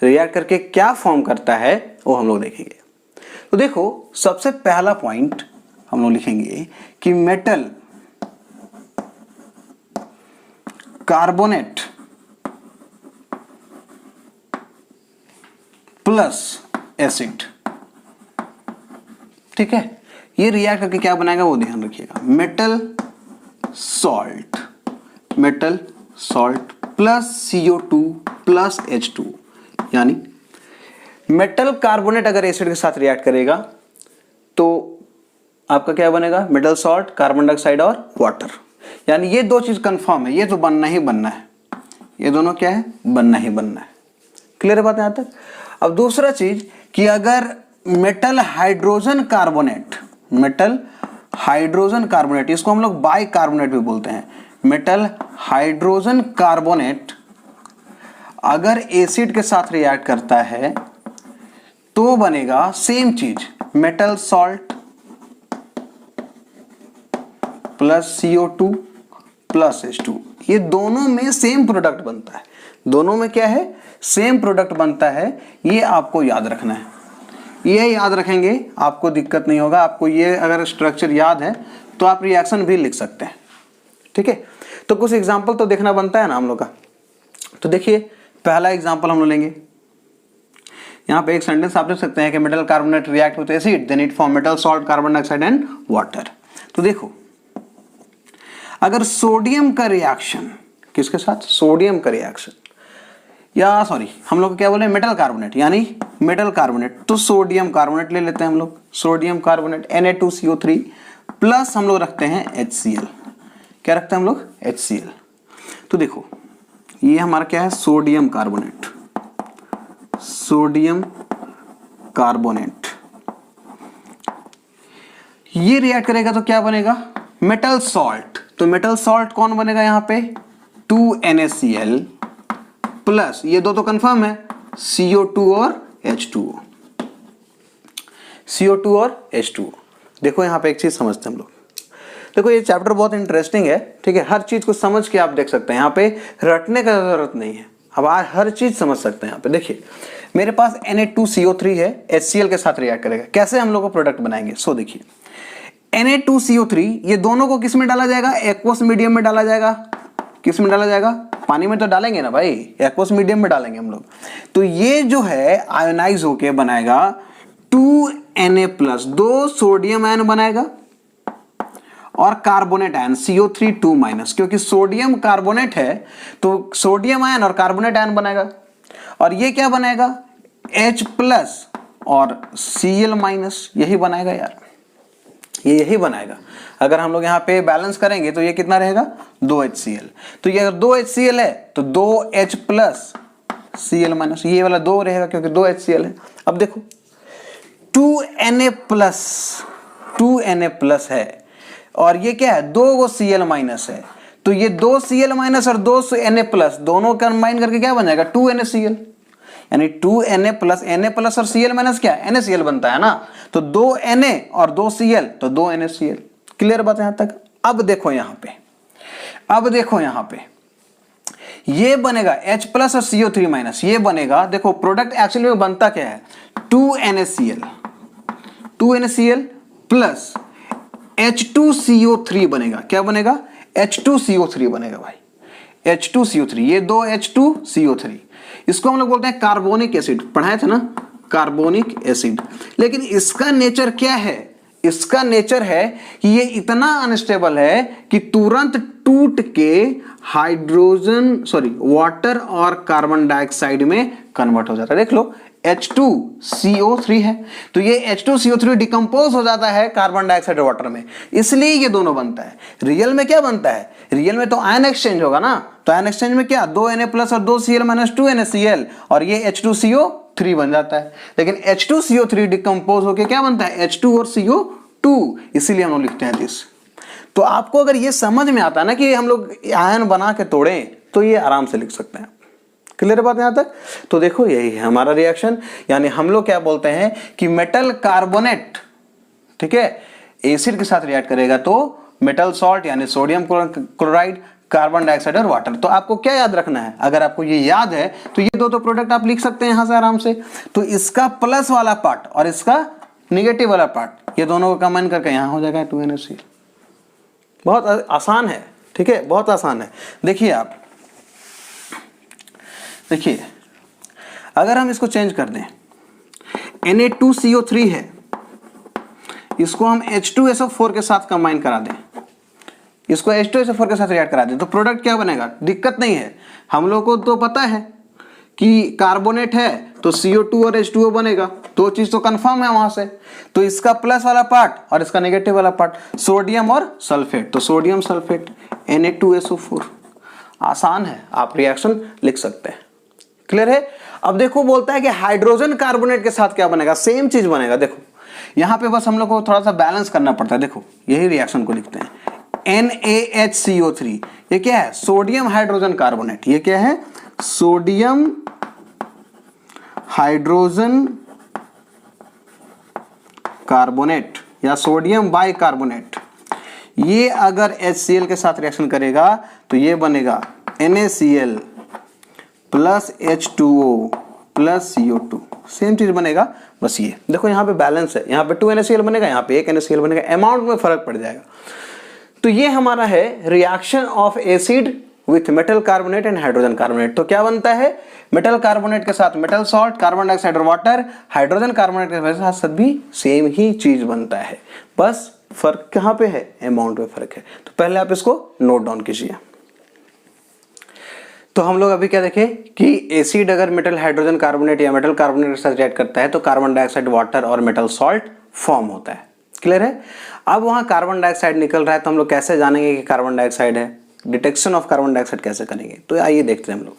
रिएक्ट करके क्या फॉर्म करता है वो हम लोग देखेंगे। तो देखो, सबसे पहला पॉइंट हम लोग लिखेंगे कि मेटल कार्बोनेट प्लस एसिड, ठीक है, ये रिएक्ट करके क्या बनाएगा वो ध्यान रखिएगा। Metal salt plus CO2 plus H2, यानी मेटल कार्बोनेट अगर एसिड के साथ रिएक्ट करेगा तो आपका क्या बनेगा? मेटल सॉल्ट, कार्बन डाइऑक्साइड और वाटर, यानी ये दो चीज कंफर्म है, ये तो बनना ही बनना है, ये दोनों क्या है? बनना ही बनना है। क्लियर है बात यहां तक? अब दूसरा चीज कि अगर मेटल हाइड्रोजन कार्बोनेट, इसको हम लोग बाई कार्बोनेट भी बोलते हैं, मेटल हाइड्रोजन कार्बोनेट अगर एसिड के साथ रिएक्ट करता है तो बनेगा सेम चीज, metal salt plus CO2 plus H2। ये दोनों में सेम प्रोडक्ट बनता है, दोनों में क्या है? सेम प्रोडक्ट बनता है। ये आपको याद रखना है, ये याद रखेंगे आपको दिक्कत नहीं होगा। आपको ये अगर स्ट्रक्चर याद है तो आप रिएक्शन भी लिख सकते हैं। ठीक है, तो कुछ एग्जांपल तो देखना बनता है ना हम लोग का। तो देखिए पहला एग्जांपल हम लोग लेंगे, यहाँ पे एक सेंटेंस आप लिख सकते हैं कि metal carbonate react with acid then it form metal salt, carbon dioxide and water. तो देखो, अगर सोडियम का रिएक्शन किसके साथ? सोडियम का रिएक्शन, या सॉरी हम लोग क्या बोले? मेटल कार्बोनेट, यानी मेटल कार्बोनेट, तो सोडियम कार्बोनेट ले लेते हैं हम लोग, सोडियम कार्बोनेट Na2CO3 प्लस हम लोग रखते हैं HCl। क्या रखते हैं हम लोग? HCl। तो देखो ये हमारा क्या है? सोडियम कार्बोनेट, ये रिएक्ट करेगा तो क्या बनेगा? Metal salt. तो मेटल सॉल्ट कौन बनेगा यहाँ पे? 2NaCl प्लस ये दो तो कंफर्म है, CO2 और H2O, CO2 और H2O। देखो यहाँ पे एक चीज समझते हैं हम लोग। देखो ये चैप्टर बहुत इंटरेस्टिंग है, ठीक है, हर चीज को समझ के आप देख सकते हैं, यहाँ पे रटने का जरूरत नहीं है, अब आज हर चीज समझ सकते हैं। यहाँ पे देखिए मेरे पास Na2CO3 है, HCl के साथ रिएक्ट करेगा, कैसे हम लोग को प्रोडक्ट बनाएंगे? सो देखिए Na2CO3 ये दोनों को किस में डाला जाएगा? एक्वस मीडियम में डाला जाएगा। किस में डाला जाएगा? पानी में तो डालेंगे ना भाई, एक्वस मीडियम में डालेंगे हम लोग। तो ये जो है आयोनाइज होके बनाएगा 2Na+, 2 सोडियम आयन बनाएगा और कार्बोनेट आयन CO3 2-, क्योंकि सोडियम कार्बोनेट है तो सोडियम आयन और कार्बोनेट आयन बनाएगा। और ये क्या बनाएगा? H+ और Cl-, यही बनाएगा यार, ये यही बनाएगा। अगर हम लोग यहाँ पे बैलेंस करेंगे तो ये कितना रहेगा? 2HCl। तो ये अगर 2HCl है तो 2H+ Cl-, ये वाला 2 रहेगा क्योंकि 2HCl है। अब देखो 2Na+ है और ये क्या है? 2 Cl- है, तो ये 2 Cl- और 2 Na+ दोनों कंबाइन करके क्या बन जाएगा? 2NaCl, यानी 2Na+, Na+ और Cl- क्या? NaCl बनता है ना। तो 2 Na और 2 Cl तो 2 NaCl। क्लियर बात यहां तक? अब देखो यहां पे ये बनेगा H+ और CO3-, ये बनेगा। देखो प्रोडक्ट एक्चुअली में बनता क्या है? 2NaCl प्लस H2CO3 बनेगा। क्या बनेगा? H2CO3 बनेगा भाई, H2CO3, ये 2 H2CO3, इसको हम लोग बोलते हैं कार्बोनिक एसिड। पढ़ाया था ना, कार्बोनिक एसिड। लेकिन इसका नेचर क्या है? इसका नेचर है कि ये इतना अनस्टेबल है कि तुरंत टूट के वाटर और कार्बन डाइऑक्साइड में कन्वर्ट हो जाता है। देख लो H2CO3 है तो ये H2CO3 डिकम्पोज हो जाता है कार्बन डाइऑक्साइड और वाटर में, इसलिए ये दोनों बनता है। रियल में क्या बनता है? रियल में तो आयन एक्सचेंज होगा ना, तो आयन एक्सचेंज में क्या? 2 Na+ और 2 Cl- 2 NaCl और ये H2CO3 बन जाता है। लेकिन H2CO3 डिकम्पोज होकर क्या बनता है? H2 और CO2, इसीलिए हम लोग लिखते हैं दिस। तो आपको अगर ये समझ में आता है ना कि हम लोग आयन बना के तोड़े, तो ये आराम से लिख सकते हैं। क्लियर बात यहां तक? तो देखो यही है हमारा रिएक्शन, यानी हम लोग क्या बोलते हैं कि मेटल कार्बोनेट, ठीक है, एसिड के साथ रिएक्ट करेगा तो मेटल सॉल्ट यानी सोडियम क्लोराइड, कार्बन डाइऑक्साइड और वाटर। तो आपको क्या याद रखना है? अगर आपको ये याद है तो ये दो प्रोडक्ट आप लिख सकते हैं यहां से आराम से। तो इसका प्लस वाला पार्ट और इसका निगेटिव वाला पार्ट, ये दोनों को कंबाइन करके यहां हो जाएगा 2NaCl। बहुत आसान है, ठीक है, बहुत आसान है। देखिए आप, देखिए अगर हम इसको चेंज कर दें, Na2CO3 है, इसको हम H2SO4 के साथ कंबाइन करा दें, इसको H2SO4 के साथ रिएक्ट करा दें, तो प्रोडक्ट क्या बनेगा? दिक्कत नहीं है, हम लोग को तो पता है कि कार्बोनेट है तो CO2 और H2O बनेगा, दो चीज तो कंफर्म है वहां से। तो इसका प्लस वाला पार्ट और इसका नेगेटिव वाला पार्ट, सोडियम और सल्फेट, तो सोडियम सल्फेट Na2SO4। आसान है, आप रिएक्शन लिख सकते हैं। क्लियर है? अब देखो बोलता है कि हाइड्रोजन कार्बोनेट के साथ क्या बनेगा? सेम चीज बनेगा। देखो यहां पे बस हम लोग को थोड़ा सा बैलेंस करना पड़ता है। देखो यही रिएक्शन को लिखते हैं NaHCO3, ये क्या है? Sodium hydrogen carbonate. ये क्या है? सोडियम हाइड्रोजन कार्बोनेट या सोडियम बाइकार्बोनेट। ये अगर HCl के साथ रिएक्शन करेगा तो ये बनेगा NaCl plus H2O plus CO2, same चीज बनेगा। बस ये देखो यहाँ पे बैलेंस है, यहाँ पे 2 NaCl बनेगा, यहाँ पे 1 NaCl बनेगा, अमाउंट में फर्क पड़ जाएगा। तो ये हमारा है reaction of acid with metal carbonate and hydrogen carbonate. तो क्या बनता है? मेटल कार्बोनेट के साथ मेटल सॉल्ट, कार्बन डाइऑक्साइड और वाटर, हाइड्रोजन कार्बोनेट के साथ भी सेम ही चीज बनता है, बस फर्क कहां पे है? अमाउंट में फर्क है। तो पहले आप इसको नोट डाउन कीजिए। तो हम लोग अभी क्या देखें कि एसिड अगर मेटल हाइड्रोजन कार्बोनेट या मेटल कार्बोनेट के साथ रिएक्ट करता है तो कार्बन डाइऑक्साइड, वाटर और मेटल सॉल्ट फॉर्म होता है। क्लियर है? अब वहां कार्बन डाइऑक्साइड निकल रहा है तो हम लोग कैसे जानेंगे कि कार्बन डाइऑक्साइड है? डिटेक्शन ऑफ कार्बन डाइऑक्साइड कैसे करेंगे? तो आइए देखते हैं हम लोग।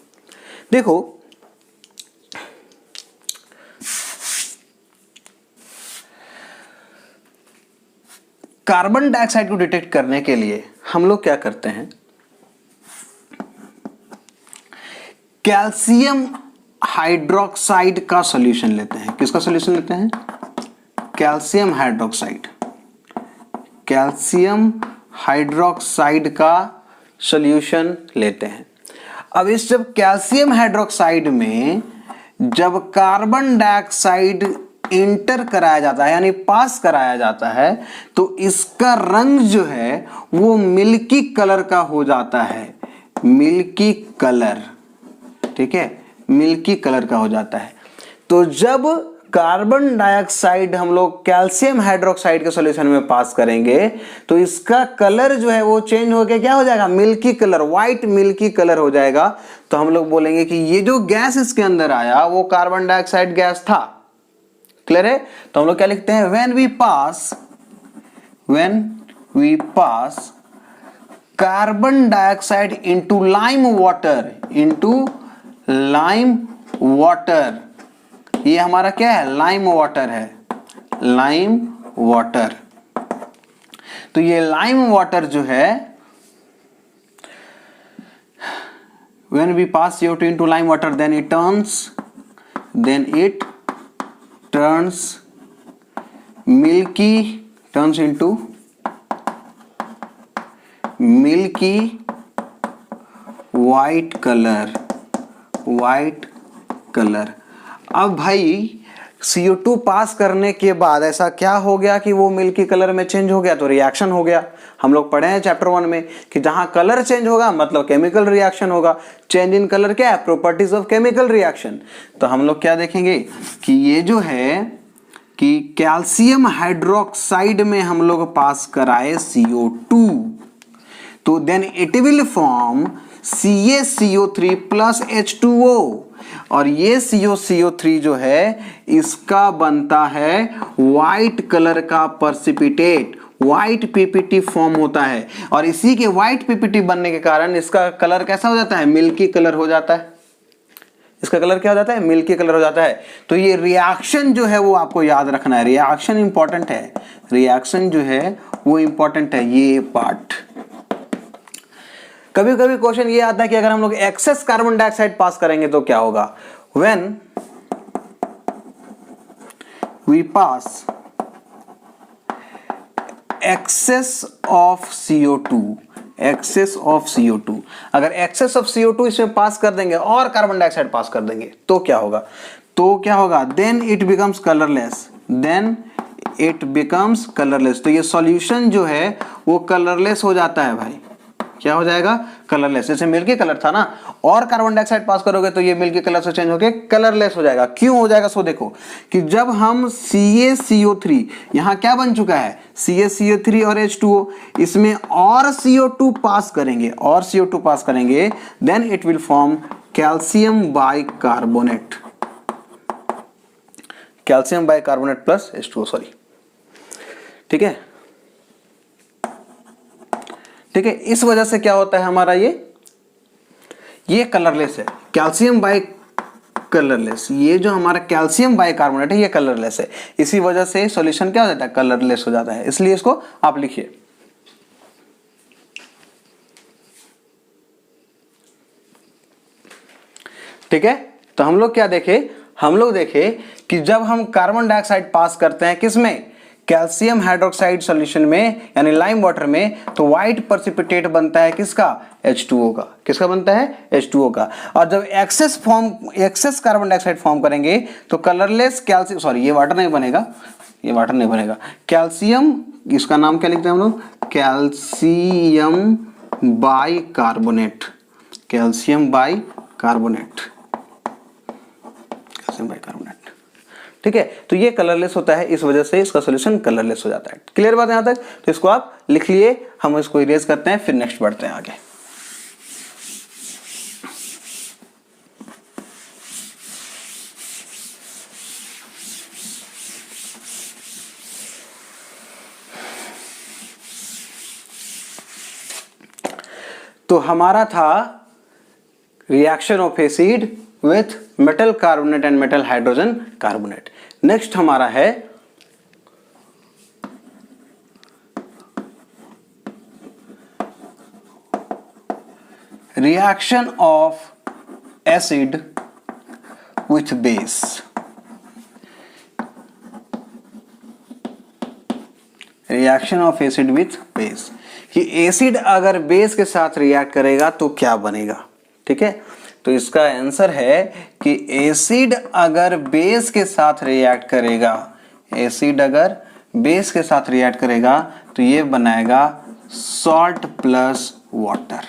देखो कार्बन डाइऑक्साइड को डिटेक्ट करने के लिए हम लोग क्या करते हैं? कैल्शियम हाइड्रोक्साइड का सॉल्यूशन लेते हैं। किसका सॉल्यूशन लेते हैं? Calcium hydroxide. कैल्शियम हाइड्रोक्साइड का सॉल्यूशन लेते हैं। अब इस जब कैल्शियम हाइड्रोक्साइड में जब कार्बन डाइऑक्साइड इंटर कराया जाता है यानी पास कराया जाता है तो इसका रंग जो है वो मिल्की कलर का हो जाता है। मिल्की कलर, ठीक है, मिल्की कलर का हो जाता है। तो जब कार्बन डाइऑक्साइड हम लोग कैल्शियम हाइड्रोक्साइड के सॉल्यूशन में पास करेंगे तो इसका कलर जो है वो चेंज होकर क्या हो जाएगा, milky colour, white milky colour हो जाएगा। तो हम लोग बोलेंगे कि ये जो गैस इसके अंदर आया वो कार्बन डाइऑक्साइड गैस था। क्लियर है? तो हम लोग क्या लिखते हैं, when we pass carbon dioxide into lime water, ये हमारा क्या है, लाइम वाटर है, लाइम वाटर। तो ये लाइम वाटर जो है, when we pass CO2 into lime water then it turns into milky white color। अब भाई CO2 पास करने के बाद ऐसा क्या हो गया कि वो मिल्की कलर में चेंज हो गया, तो रिएक्शन हो गया। हम लोग पढ़े हैं चैप्टर 1 में कि जहां कलर चेंज होगा मतलब केमिकल रिएक्शन होगा। चेंज इन कलर क्या है, प्रॉपर्टीज ऑफ केमिकल रिएक्शन। तो हम लोग क्या देखेंगे कि ये जो है कि कैल्शियम हाइड्रोक्साइड में हम लोग पास कराए CO2 तो then it will form CaCO3 plus H2O, और ये CO3 जो है इसका बनता है व्हाइट कलर का पर्सिपिटेट, व्हाइट पीपीटी फॉर्म होता है। और इसी के व्हाइट पीपीटी बनने के कारण इसका कलर कैसा हो जाता है, मिल्की कलर हो जाता है। इसका कलर क्या हो जाता है, मिल्की कलर हो जाता है। तो ये रिएक्शन जो है वो आपको याद रखना है, रिएक्शन इंपॉर्टेंट है, रिएक्शन जो है वो इंपॉर्टेंट है, ये पार्ट। कभी कभी क्वेश्चन ये आता है कि अगर हम लोग एक्सेस कार्बन डाइऑक्साइड पास करेंगे तो क्या होगा, when we pass excess of CO2, अगर एक्सेस ऑफ CO2 इसमें पास कर देंगे और कार्बन डाइऑक्साइड पास कर देंगे तो क्या होगा, देन इट बिकम्स कलरलेस। तो ये सॉल्यूशन जो है वो कलरलेस हो जाता है भाई। क्या हो जाएगा, कलरलेस। जैसे मिल्की कलर था ना, और कार्बन डाइऑक्साइड पास करोगे तो ये मिल्की कलर से चेंज होके कलरलेस हो जाएगा। क्यों हो जाएगा, सो देखो कि जब हम CaCO3 यहां क्या बन चुका है, CaCO3 और H2O, इसमें और CO2 पास करेंगे, then it will form calcium bicarbonate plus H2O, sorry, ठीक है। इस वजह से क्या होता है हमारा, ये कलरलेस है, कैल्शियम बाई कलरलेस। ये जो हमारा कैल्शियम बाइकार्बोनेट है ये कलरलेस है, इसी वजह से सॉल्यूशन क्या हो जाता है, कलरलेस हो जाता है। इसलिए इसको आप लिखिए। ठीक है, तो हम लोग क्या देखे, कि जब हम कार्बन डाइऑक्साइड पास करते हैं किसमें, कैल्शियम हाइड्रोक्साइड सॉल्यूशन में यानी लाइम वाटर में, तो व्हाइट पर्सिपिटेट बनता है किसका, H2O का। किसका बनता है, H2O का। और जब एक्सेस कार्बन डाइऑक्साइड फॉर्म करेंगे तो कलरलेस कैल्शियम, सॉरी ये वाटर नहीं बनेगा, कैल्शियम, इसका नाम क्या लिखते हैं हम लोग, कैल्शियम बाइकार्बोनेट। ठीक है, तो ये कलरलेस होता है, इस वजह से इसका सॉल्यूशन कलरलेस हो जाता है। क्लियर बात है यहां तक? तो इसको आप लिख लिए, हम इसको इरेज करते हैं, फिर नेक्स्ट बढ़ते हैं आगे। तो हमारा था reaction of acid with metal carbonate and metal hydrogen carbonate. Next हमारा है reaction of acid with base. Reaction of acid with base, कि एसिड अगर बेस के साथ रिएक्ट करेगा तो क्या बनेगा। ठीक है, तो इसका आंसर है कि एसिड अगर बेस के साथ रिएक्ट करेगा, तो ये बनाएगा salt plus water.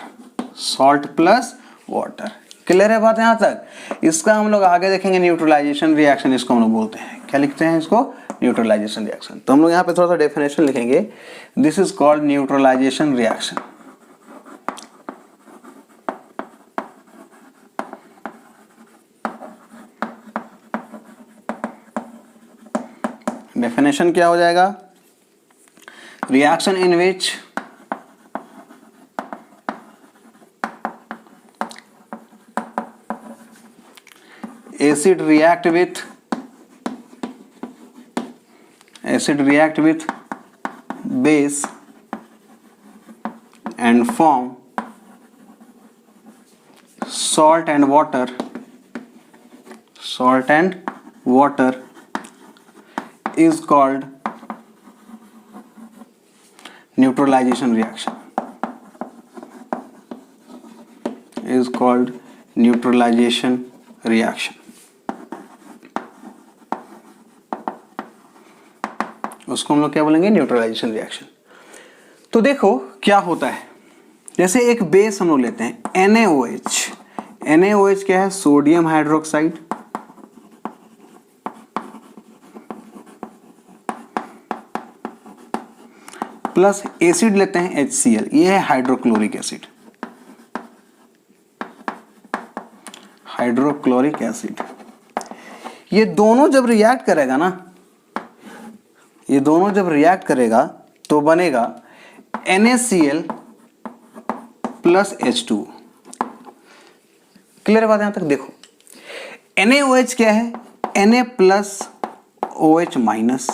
Salt plus water. Clear है बात यहाँ तक? इसका हम लोग आगे देखेंगे न्यूट्रलाइजेशन रिएक्शन, इसको हम लोग बोलते हैं, क्या लिखते हैं इसको? Neutralisation reaction. तो हम लोग यहाँ पे थोड़ा सा डेफिनेशन लिखेंगे, this is called neutralisation reaction. Definition क्या हो जाएगा? Reaction in which acid react with base and form salt and water is called neutralization reaction, is called neutralization reaction। उसको हम लोग क्या बोलेंगे? Neutralisation reaction. तो देखो क्या होता है, जैसे एक बेस हम लोग लेते हैं NaOH। NaOH क्या है? सोडियम हाइड्रोक्साइड प्लस एसिड लेते हैं HCl, ये है हाइड्रोक्लोरिक एसिड, हाइड्रोक्लोरिक एसिड। ये दोनों जब रिएक्ट करेगा ना, ये दोनों जब रिएक्ट करेगा तो बनेगा NaCl प्लस H2। क्लियर बात यहां तक? देखो NaOH क्या है? Na plus OH minus,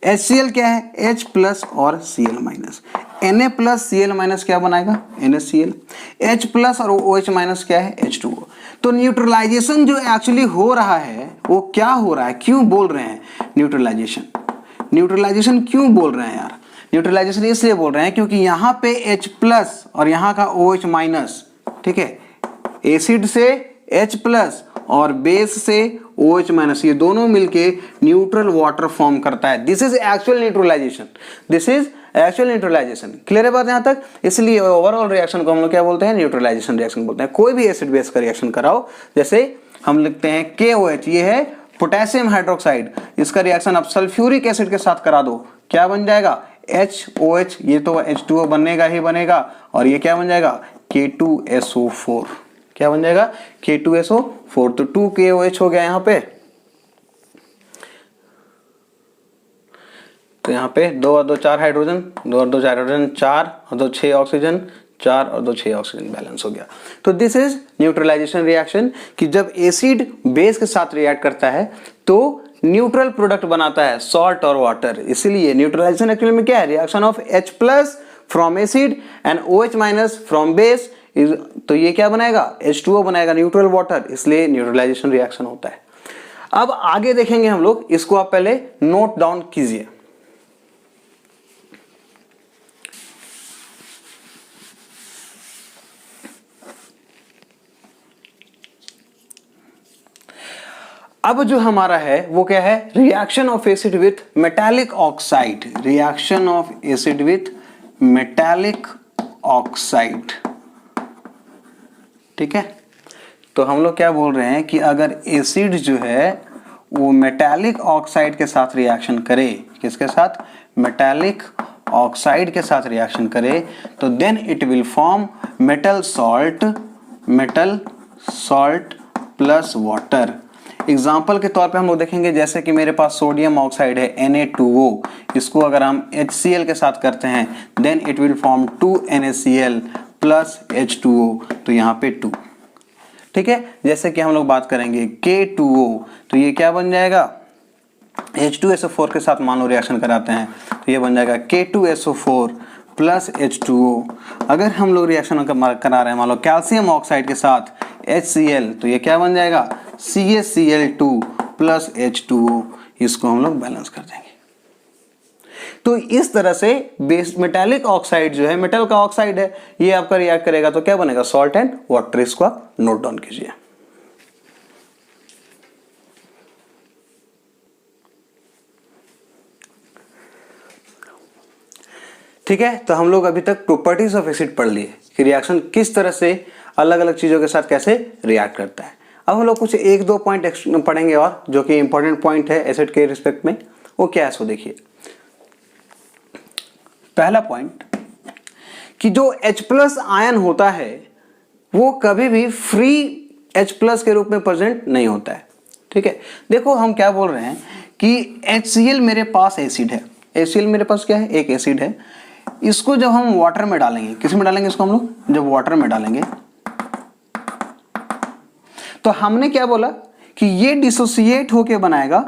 HCl क्या है? H प्लस और Cl minus. Na plus Cl minus क्या बनाएगा? NaCl। H प्लस और OH माइनस क्या है? H2O। तो न्यूट्रलाइजेशन जो एक्चुअली हो रहा है वो क्या हो रहा है? क्यों बोल रहे हैं न्यूट्रलाइजेशन? न्यूट्रलाइजेशन क्यों बोल रहे हैं यार? न्यूट्रलाइजेशन इसलिए बोल रहे हैं क्योंकि यहाँ पे H प्लस और यहाँ का OH माइनस, ठीक है, एसिड से H प्लस और बेस से OH माइनस, ये दोनों मिलके न्यूट्रल वाटर फॉर्म करता है। This is actual neutralisation, this is actual neutralisation. Clear है बात यहाँ तक? इसलिए ओवरऑल रिएक्शन को हम लोग क्या बोलते हैं? न्यूट्रलाइजेशन रिएक्शन बोलते हैं। कोई भी एसिड बेस का रिएक्शन कराओ, जैसे हम लिखते हैं KOH, ये है पोटेशियम हाइड्रोक्साइड, इसका रिएक्शन आप सल्फ्यूरिक एसिड के साथ करा दो, क्या बन जाएगा? HOH, ये तो H2O बनेगा ही बनेगा, और ये क्या बन जाएगा? K2SO4। क्या बन जाएगा? K2SO4। तो 2KOH हो गया यहाँ पे, तो यहाँ पे 2 और 2 4 हाइड्रोजन, 2 और 2 4 हाइड्रोजन, 4 और 2 6 ऑक्सीजन, 4 और 2 6 ऑक्सीजन, बैलेंस हो गया। तो दिस इज न्यूट्रलाइजेशन रिएक्शन, कि जब एसिड बेस के साथ रिएक्ट करता है तो न्यूट्रल प्रोडक्ट बनाता है, सॉल्ट और वाटर। इसीलिए न्यूट्रलाइजेशन एक्चुअली में क्या है? Reaction of H plus from acid and OH minus from base is, तो ये क्या बनाएगा? H2O बनाएगा, न्यूट्रल वाटर, इसलिए न्यूट्रलाइजेशन रिएक्शन होता है। अब आगे देखेंगे हम लोग, इसको आप पहले नोट डाउन कीजिए। अब जो हमारा है वो क्या है? Reaction of acid with metallic oxide, reaction of acid with metallic oxide, ठीक है। तो हम लोग क्या बोल रहे हैं कि अगर एसिड जो है वो मेटालिक ऑक्साइड के साथ रिएक्शन करे, किसके साथ? मेटालिक ऑक्साइड के साथ रिएक्शन करे, तो then it will form metal salt plus water. Example के तौर पे हम लोग देखेंगे, जैसे कि मेरे पास सोडियम ऑक्साइड है Na2O, इसको अगर हम HCl के साथ करते हैं then it will form 2NaCl plus H2O, तो यहाँ पे 2, ठीक है। जैसे कि हम लोग बात करेंगे K2O, तो ये क्या बन जाएगा? H2SO4 के साथ मान लो रिएक्शन कराते हैं तो ये बन जाएगा K2SO4 प्लस H2O। अगर हम लोग रिएक्शन करा रहे हैं मान लो कैल्शियम ऑक्साइड के साथ HCl, तो ये क्या बन जाएगा? CaCl2 plus H2O। इसको हम लोग बैलेंस कर देंगे। तो इस तरह से बेस मेटालिक ऑक्साइड जो है, मेटल का ऑक्साइड है, ये आपका रिएक्ट करेगा तो क्या बनेगा? Salt and water. इसको आप नोट डाउन कीजिए। ठीक है, तो हम लोग अभी तक प्रॉपर्टीज ऑफ एसिड पढ़ लिए कि रिएक्शन किस तरह से अलग अलग चीजों के साथ कैसे रिएक्ट करता है। अब हम लोग कुछ एक दो पॉइंट पढ़ेंगे और जो कि इंपॉर्टेंट पॉइंट है एसिड के रिस्पेक्ट में, वो क्या है सो देखिए। पहला पॉइंट कि जो H+ आयन होता है वो कभी भी फ्री H+ के रूप में प्रेजेंट नहीं होता है। ठीक है, देखो हम क्या बोल रहे हैं कि HCl मेरे पास एसिड है, HCl मेरे पास क्या है, एक एसिड है। इसको जब हम वाटर में डालेंगे, किस में डालेंगे इसको हम लोग, जब वाटर में डालेंगे तो हमने क्या बोला कि ये डिसोसिएट होके बनाएगा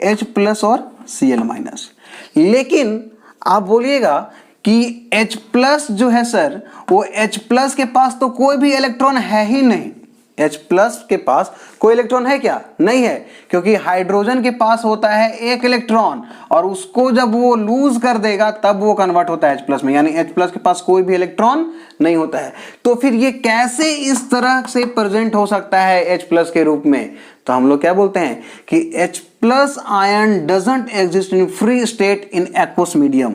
H+ और Cl-। लेकिन आप बोलिएगा कि H+ जो है सर, वो H+ के पास तो कोई भी इलेक्ट्रॉन है ही नहीं। H+ के पास कोई इलेक्ट्रॉन है क्या, नहीं है, क्योंकि हाइड्रोजन के पास होता है एक इलेक्ट्रॉन और उसको जब वो लूज कर देगा तब वो कन्वर्ट होता है H+ में, यानी H+ के पास कोई भी इलेक्ट्रॉन नहीं होता है। तो फिर ये कैसे इस तरह से प्रेजेंट हो सकता है H+ के रूप में, तो हम लोग क्या बोलते हैं कि H+ ion doesn't exist in free state in aqueous medium.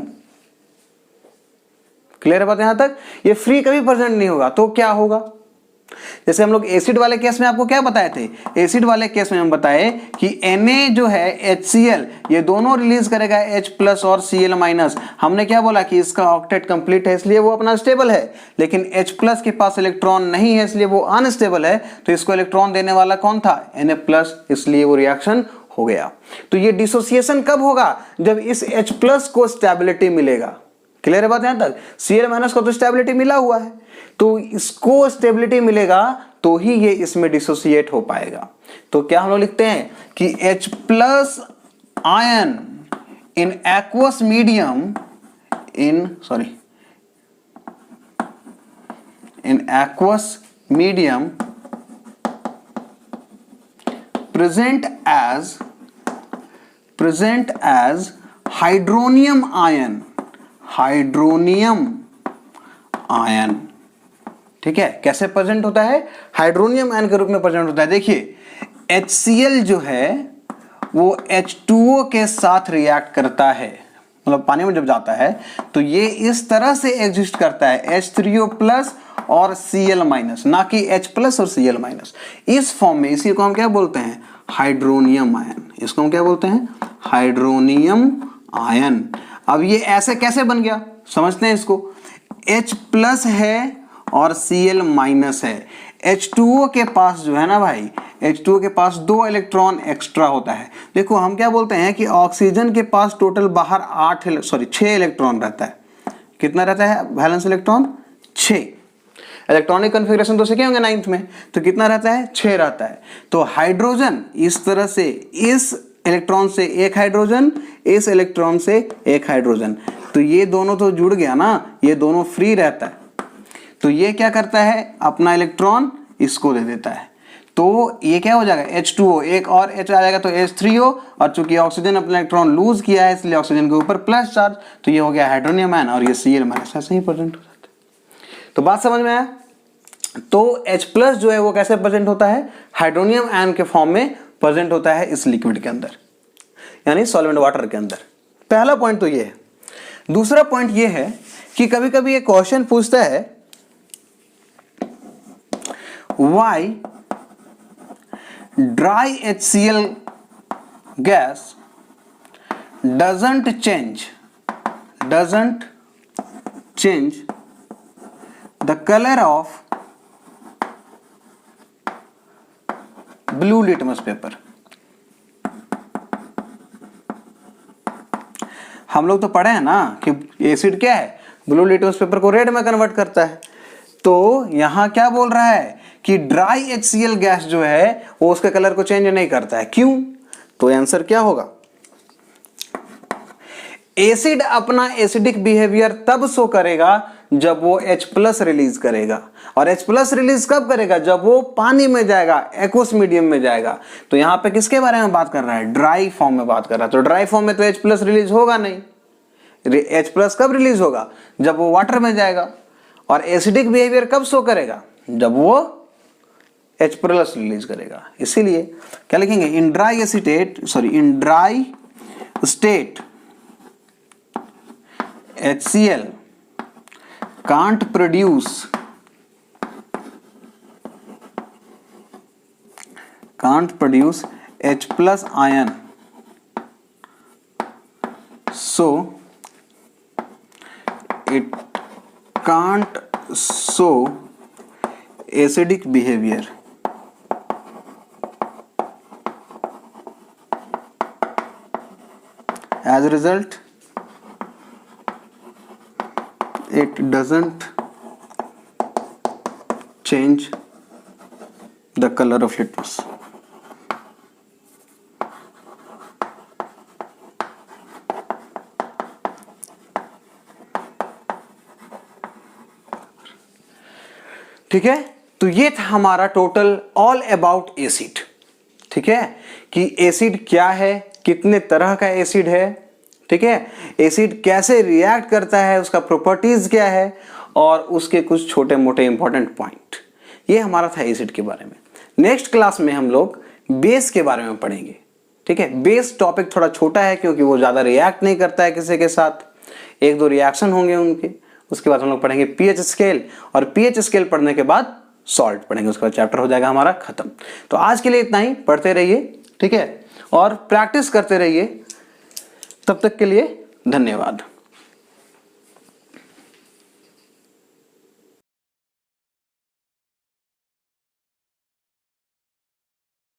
Clear है बात यहां तक, ये फ्री कभी प्रेजेंट नहीं होगा। तो क्या होगा, जैसे हम लोग एसिड वाले केस में आपको क्या बताए थे, एसिड वाले केस में हम बताए कि Na जो है HCl, ये दोनों रिलीज करेगा H+ और Cl-। हमने क्या बोला कि इसका ऑक्टेट कंप्लीट है इसलिए वो अपना स्टेबल है, लेकिन H+ के पास इलेक्ट्रॉन नहीं है इसलिए वो अनस्टेबल है। तो इसको इलेक्ट्रॉन देने वाला कौन था, Na+, इसलिए वो रिएक्शन हो गया। तो ये डिसोसिएशन कब होगा, जब इस H+ को स्टेबिलिटी मिलेगा। क्लियर है बात यहां तक, Cl- को तो स्टेबिलिटी मिला हुआ है, तो इसको स्टेबिलिटी मिलेगा तो ही ये इसमें डिसोसिएट हो पाएगा। तो क्या हम लोग लिखते हैं कि H+ ion in aqueous medium in aqueous medium present as hydronium ion. ठीक है, कैसे प्रेजेंट होता है, हाइड्रोनियम आयन के रूप में प्रेजेंट होता है। देखिए HCl जो है वो H2O के साथ रिएक्ट करता है, मतलब पानी में जब जाता है तो ये इस तरह से एग्जिस्ट करता है H3O+ और Cl-, ना कि H+ और Cl-। इस फॉर्म में इसी को हम क्या बोलते हैं, हाइड्रोनियम आयन। इसको हम क्या बोलते हैं, हाइड्रोनियम आयन। अब ये ऐसे कैसे बन गया समझते हैं इसको। H+ है और Cl- है। H2O के पास जो है ना भाई, H2O के पास 2 इलेक्ट्रॉन एक्स्ट्रा होता है। देखो हम क्या बोलते हैं कि ऑक्सीजन के पास टोटल बाहर 6 इलेक्ट्रॉन रहता है। कितना रहता है वैलेंस इलेक्ट्रॉन, 6। इलेक्ट्रॉनिक कॉन्फ़िगरेशन तो सीखे होंगे 9th में, तो कितना रहता है, 6 रहता है। तो हाइड्रोजन इस तरह से, इस इलेक्ट्रॉन से एक हाइड्रोजन, इस इलेक्ट्रॉन से एक हाइड्रोजन, तो ये दोनों तो जुड़ गया ना, ये दोनों फ्री रहता है। तो ये क्या करता है, अपना इलेक्ट्रॉन इसको दे देता है, तो ये क्या हो जाएगा H2O, एक और H आ जाएगा तो H3O, और चूंकि ऑक्सीजन अपना इलेक्ट्रॉन लूज किया है इसलिए ऑक्सीजन के ऊपर प्लस चार्ज, तो ये हो गया हाइड्रोनियम आयन और ये Cl- ऐसे ही प्रेजेंट हो जाता है। तो बात समझ में आया। तो H+ जो है वो कैसे प्रेजेंट होता है, हाइड्रोनियम आयन के फॉर्म में प्रेजेंट होता है इस लिक्विड के अंदर, यानी सॉल्वेंट वाटर के अंदर। पहला पॉइंट तो ये है। दूसरा पॉइंट ये है कि कभी कभी ये क्वेश्चन पूछता है why dry HCl gas doesn't change the color of blue litmus paper। हम लोग तो पढ़े हैं ना कि एसिड क्या है, ब्लू लिटमस पेपर को रेड में कन्वर्ट करता है। तो यहां क्या बोल रहा है कि ड्राई HCl गैस जो है वो उसके कलर को चेंज नहीं करता है, क्यों। तो आंसर क्या होगा, एसिड अपना एसिडिक बिहेवियर तब शो करेगा जब वो H+ रिलीज करेगा, और H+ रिलीज कब करेगा, जब वो पानी में जाएगा, एक्वस मीडियम में जाएगा। तो यहां पे किसके बारे में बात कर रहा है, ड्राई फॉर्म में बात कर रहा है। तो ड्राई फॉर्म में तो H+ रिलीज होगा नहीं, H+ कब रिलीज होगा, जब वो वाटर में जाएगा। और एसिडिक बिहेवियर कब शो करेगा, जब वो H+ रिलीज करेगा। इसीलिए क्या लिखेंगे, in dry state HCl can't produce H plus ion, so it can't show acidic behavior. As a result, it doesn't change the color of litmus. ठीक है, तो ये था हमारा टोटल ऑल अबाउट एसिड। ठीक है, कि एसिड क्या है, कितने तरह का एसिड है, ठीक है, एसिड कैसे रिएक्ट करता है, उसका प्रॉपर्टीज क्या है, और उसके कुछ छोटे मोटे इंपॉर्टेंट पॉइंट। ये हमारा था एसिड के बारे में। नेक्स्ट क्लास में हम लोग बेस के बारे में पढ़ेंगे। ठीक है, बेस टॉपिक थोड़ा छोटा है क्योंकि वो ज्यादा रिएक्ट नहीं करता है किसी के साथ, एक दो रिएक्शन होंगे उनके। उसके बाद हम लोग पढ़ेंगे पीएच स्केल, और पीएच स्केल पढ़ने के बाद सॉल्ट पढ़ेंगे, उसके बाद चैप्टर हो जाएगा हमारा खत्म। तो आज के लिए इतना ही, पढ़ते रहिए, ठीक है, और प्रैक्टिस करते रहिए। तब तक के लिए धन्यवाद।